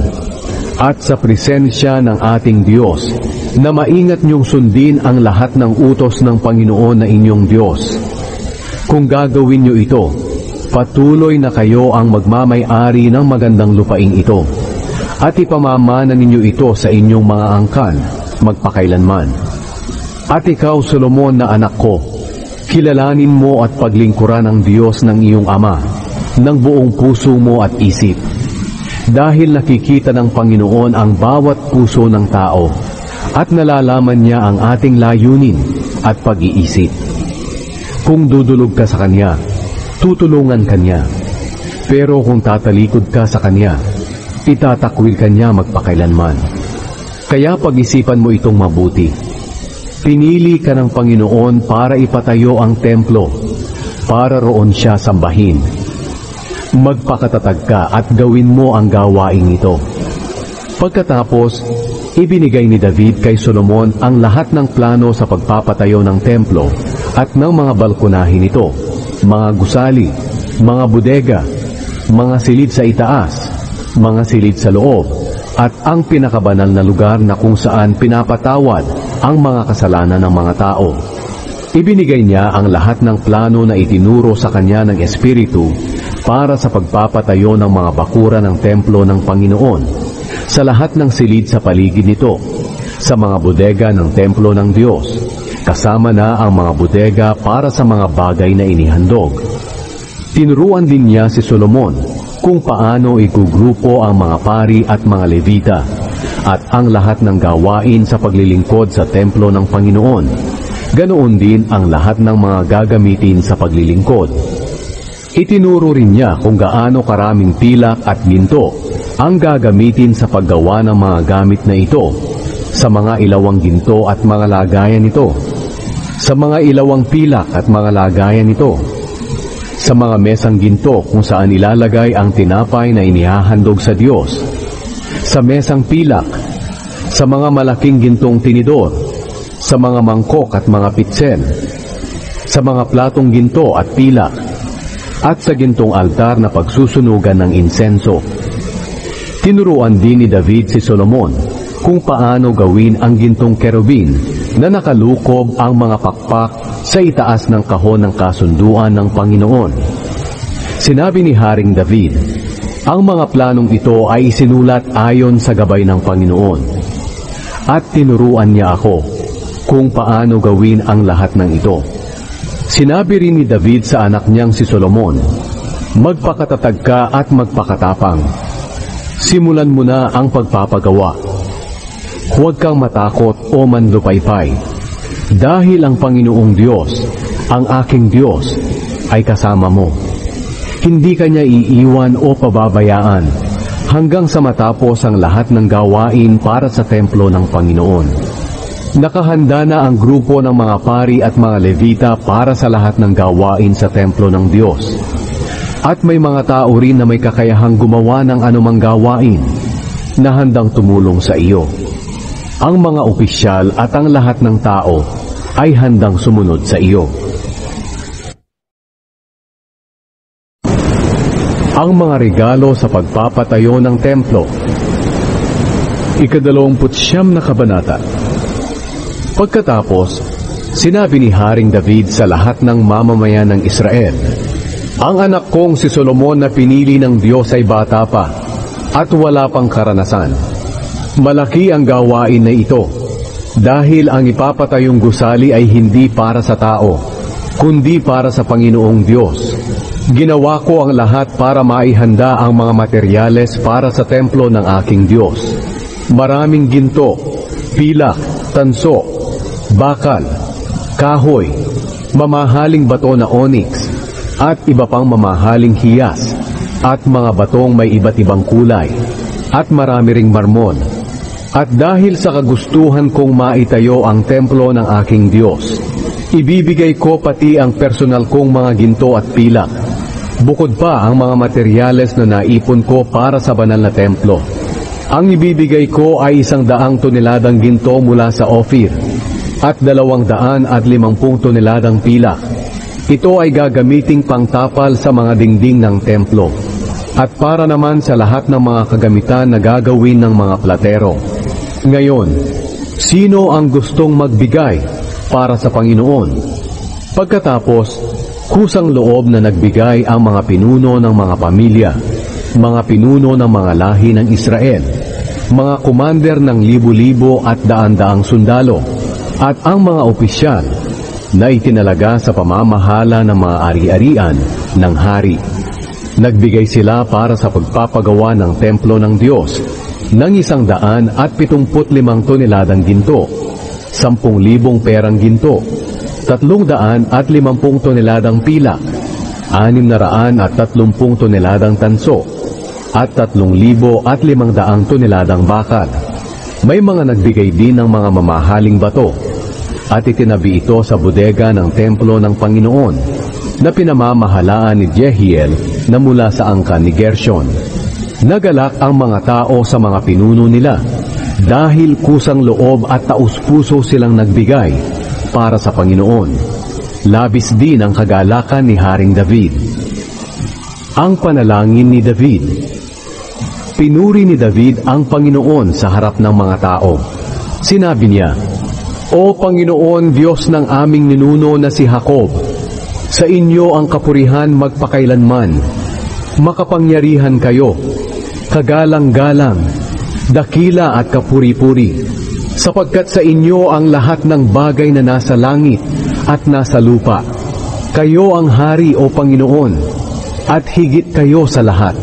at sa presensya ng ating Diyos, na maingat niyong sundin ang lahat ng utos ng Panginoon na inyong Diyos. Kung gagawin niyo ito, patuloy na kayo ang magmamay-ari ng magandang lupaing ito, at ipamamana ninyo ito sa inyong mga angkan, magpakailanman. At ikaw, Solomon na anak ko, kilalanin mo at paglingkuran ang Diyos ng iyong ama, ng buong puso mo at isip. Dahil nakikita ng Panginoon ang bawat puso ng tao, at nalalaman niya ang ating layunin at pag-iisip. Kung dudulog ka sa Kanya, tutulungan Kanya. Pero kung tatalikod ka sa Kanya, itatakwil Kanya magpakailanman. Kaya pag-isipan mo itong mabuti. Pinili ka ng Panginoon para ipatayo ang templo, para roon siya sambahin. Magpakatatag ka at gawin mo ang gawaing ito. Pagkatapos, ibinigay ni David kay Solomon ang lahat ng plano sa pagpapatayo ng templo at ng mga balkonahin nito, mga gusali, mga bodega, mga silid sa itaas, mga silid sa loob, at ang pinakabanal na lugar na kung saan pinapatawad ang mga kasalanan ng mga tao. Ibinigay niya ang lahat ng plano na itinuro sa kanya ng Espiritu para sa pagpapatayo ng mga bakura ng templo ng Panginoon, sa lahat ng silid sa paligid nito, sa mga bodega ng templo ng Diyos, kasama na ang mga bodega para sa mga bagay na inihandog. Tinuruan din niya si Solomon kung paano igugrupo ang mga pari at mga Levita, at ang lahat ng gawain sa paglilingkod sa templo ng Panginoon. Ganoon din ang lahat ng mga gagamitin sa paglilingkod. Itinuro rin niya kung gaano karaming pilak at ginto ang gagamitin sa paggawa ng mga gamit na ito, sa mga ilawang ginto at mga lagayan nito, sa mga ilawang pilak at mga lagayan nito, sa mga mesang ginto kung saan ilalagay ang tinapay na inihahandog sa Diyos, sa mesang pilak, sa mga malaking gintong tinidor, sa mga mangkok at mga pitsen, sa mga platong ginto at pilak, at sa gintong altar na pagsusunugan ng insenso. Tinuruan din ni David si Solomon kung paano gawin ang gintong kerubin na nakalukob ang mga pakpak sa itaas ng kahon ng kasunduan ng Panginoon. Sinabi ni Haring David, ang mga planong ito ay isinulat ayon sa gabay ng Panginoon. At tinuruan niya ako kung paano gawin ang lahat ng ito. Sinabi rin ni David sa anak niyang si Solomon, magpakatatag ka at magpakatapang. Simulan mo na ang pagpapagawa. Huwag kang matakot o manlupaypay, dahil ang Panginoong Diyos, ang aking Diyos, ay kasama mo. Hindi Kanya iiwan o pababayaan hanggang sa matapos ang lahat ng gawain para sa templo ng Panginoon. Nakahanda na ang grupo ng mga pari at mga Levita para sa lahat ng gawain sa templo ng Diyos. At may mga tao rin na may kakayahang gumawa ng anumang gawain na handang tumulong sa iyo. Ang mga opisyal at ang lahat ng tao ay handang sumunod sa iyo. Ang mga regalo sa pagpapatayo ng templo. 29 na kabanata. Pagkatapos, sinabi ni Haring David sa lahat ng mamamayan ng Israel, ang anak kong si Solomon na pinili ng Diyos ay bata pa at wala pang karanasan. Malaki ang gawain na ito, dahil ang ipapatayong gusali ay hindi para sa tao, kundi para sa Panginoong Diyos. Ginawa ko ang lahat para maihanda ang mga materyales para sa templo ng aking Diyos. Maraming ginto, pilak, tanso, bakal, kahoy, mamahaling bato na onyx, at iba pang mamahaling hiyas, at mga batong may iba't ibang kulay, at marami ring marmon. At dahil sa kagustuhan kong maitayo ang templo ng aking Diyos, ibibigay ko pati ang personal kong mga ginto at pilak, bukod pa ang mga materyales na naipon ko para sa banal na templo. Ang ibibigay ko ay 100 toneladang ginto mula sa Ophir, at 250 toneladang pilak. Ito ay gagamiting pangtapal sa mga dingding ng templo, at para naman sa lahat ng mga kagamitan na gagawin ng mga platero. Ngayon, Sino ang gustong magbigay para sa Panginoon? Pagkatapos, kusang loob na nagbigay ang mga pinuno ng mga pamilya, mga pinuno ng mga lahi ng Israel, mga commander ng libo-libo at daan-daang sundalo, at ang mga opisyal na itinalaga sa pamamahala ng mga ari-arian ng hari. Nagbigay sila para sa pagpapagawa ng templo ng Diyos ng 175 toneladang ginto, 10,000 perang ginto, 350 toneladang pilak, 630 toneladang tanso, at 3,500 toneladang bakal. May mga nagbigay din ng mga mamahaling bato, at itinabi ito sa bodega ng templo ng Panginoon na pinamamahalaan ni Jehiel na mula sa angkan ni Gershon. Nagalak ang mga tao sa mga pinuno nila dahil kusang loob at taus-puso silang nagbigay para sa Panginoon. Labis din ang kagalakan ni Haring David. Ang panalangin ni David. Pinuri ni David ang Panginoon sa harap ng mga tao. Sinabi niya, "O Panginoon, Diyos ng aming ninuno na si Jacob, sa inyo ang kapurihan magpakailanman. Makapangyarihan kayo, kagalang-galang, dakila at kapuri-puri, sapagkat sa inyo ang lahat ng bagay na nasa langit at nasa lupa. Kayo ang hari, O Panginoon, at higit kayo sa lahat.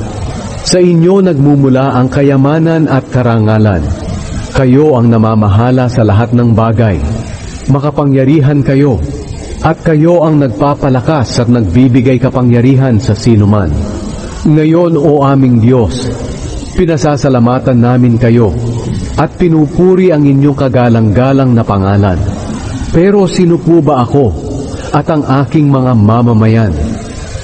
Sa inyo nagmumula ang kayamanan at karangalan. Kayo ang namamahala sa lahat ng bagay. Makapangyarihan kayo, at kayo ang nagpapalakas at nagbibigay kapangyarihan sa sinuman. Ngayon, O aming Diyos, pinasasalamatan namin kayo at pinupuri ang inyong kagalang-galang na pangalan. Pero sino po ba ako at ang aking mga mamamayan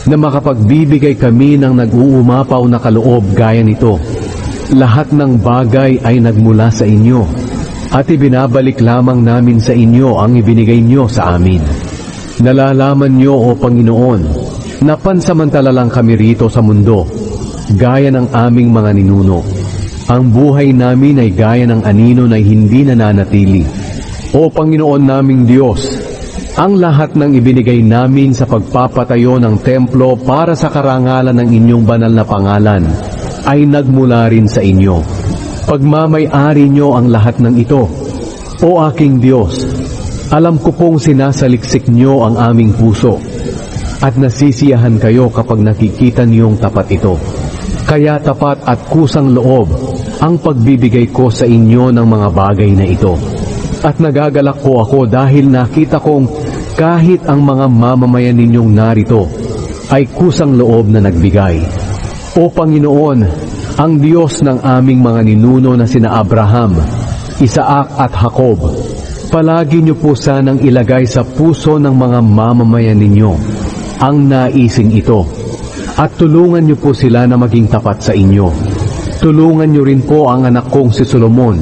na makapagbibigay kami ng nag-uumapaw na kaloob gaya nito? Lahat ng bagay ay nagmula sa inyo at ibinabalik lamang namin sa inyo ang ibinigay nyo sa amin. Nalalaman nyo, O Panginoon, na pansamantala lang kami rito sa mundo, gaya ng aming mga ninuno. Ang buhay namin ay gaya ng anino na hindi nananatili. O Panginoon naming Diyos, ang lahat ng ibinigay namin sa pagpapatayo ng templo para sa karangalan ng inyong banal na pangalan ay nagmula rin sa inyo. Pagmamay-ari nyo ang lahat ng ito. O aking Diyos, alam ko pong sinasaliksik nyo ang aming puso at nasisiyahan kayo kapag nakikita niyong tapat ito. Kaya tapat at kusang loob ang pagbibigay ko sa inyo ng mga bagay na ito. At nagagalak po ako dahil nakita kong kahit ang mga mamamayan ninyong narito ay kusang loob na nagbigay. O Panginoon, ang Diyos ng aming mga ninuno na sina Abraham, Isaac at Jacob, palagi niyo po sanang ilagay sa puso ng mga mamamayan ninyo ang naising ito. At tulungan niyo po sila na maging tapat sa inyo. Tulungan niyo rin po ang anak kong si Solomon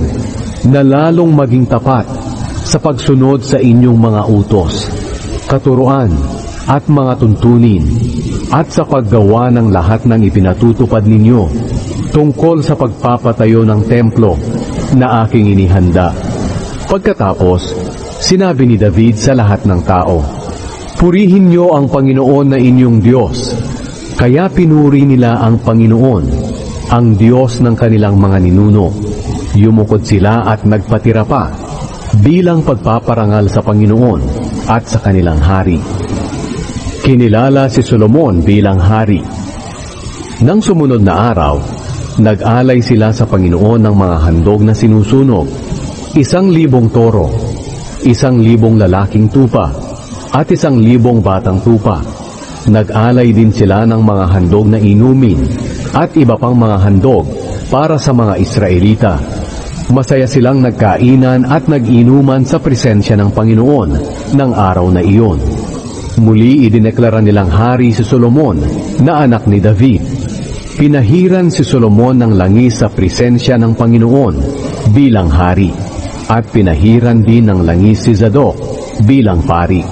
na lalong maging tapat sa pagsunod sa inyong mga utos, katuruan at mga tuntunin, at sa paggawa ng lahat ng ipinatutupad ninyo tungkol sa pagpapatayo ng templo na aking inihanda." Pagkatapos, sinabi ni David sa lahat ng tao, "Purihin niyo ang Panginoon na inyong Diyos." Kaya pinuri nila ang Panginoon, ang Diyos ng kanilang mga ninuno. Yumukod sila at nagpatira pa bilang pagpaparangal sa Panginoon at sa kanilang hari. Kinilala si Solomon bilang hari. Nang sumunod na araw, nag-alay sila sa Panginoon ng mga handog na sinusunog, 1,000 toro, 1,000 lalaking tupa, at 1,000 batang tupa. Nag-alay din sila ng mga handog na inumin at iba pang mga handog para sa mga Israelita. Masaya silang nagkainan at nag-inuman sa presensya ng Panginoon ng araw na iyon. Muli idineklara nilang hari si Solomon na anak ni David. Pinahiran si Solomon ng langis sa presensya ng Panginoon bilang hari, at pinahiran din ng langis si Zadok bilang pari.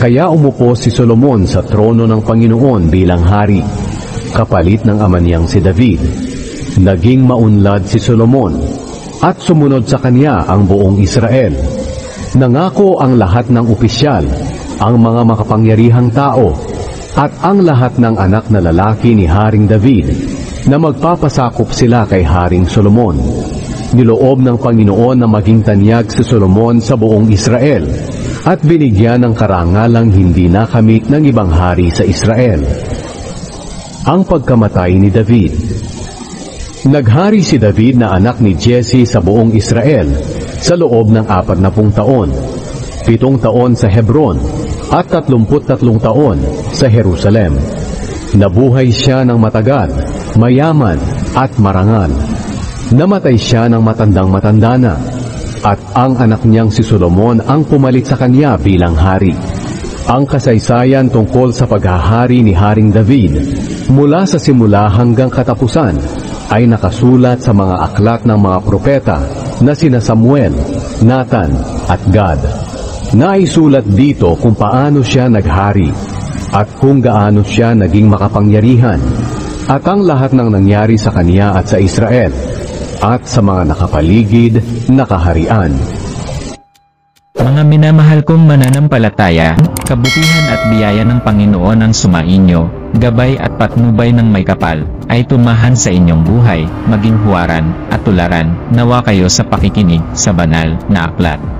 Kaya umupo si Solomon sa trono ng Panginoon bilang hari, kapalit ng ama niyang si David. Naging maunlad si Solomon, at sumunod sa kanya ang buong Israel. Nangako ang lahat ng opisyal, ang mga makapangyarihang tao, at ang lahat ng anak na lalaki ni Haring David na magpapasakop sila kay Haring Solomon. Niloob ng Panginoon na maging tanyag si Solomon sa buong Israel at binigyan ng karangalang hindi nakamit ng ibang hari sa Israel. Ang pagkamatay ni David. Naghari si David na anak ni Jesse sa buong Israel sa loob ng 40 taon, 7 taon sa Hebron at 33 taon sa Jerusalem. Nabuhay siya ng matagal, mayaman at marangal. Namatay siya ng matandang-matanda na, at ang anak niyang si Solomon ang pumalit sa kanya bilang hari. Ang kasaysayan tungkol sa paghahari ni Haring David mula sa simula hanggang katapusan ay nakasulat sa mga aklat ng mga propeta na sina Samuel, Nathan at Gad. Naisulat dito kung paano siya naghari at kung gaano siya naging makapangyarihan at ang lahat ng nangyari sa kanya at sa Israel at sa mga nakapaligid na kaharian. Mga minamahal kong mananampalataya, kabutihan at biyaya ng Panginoon ang sumainyo, gabay at patnubay ng may kapal, ay tumahan sa inyong buhay, maging huwaran at tularan, nawa kayo sa pakikinig sa banal na aklat.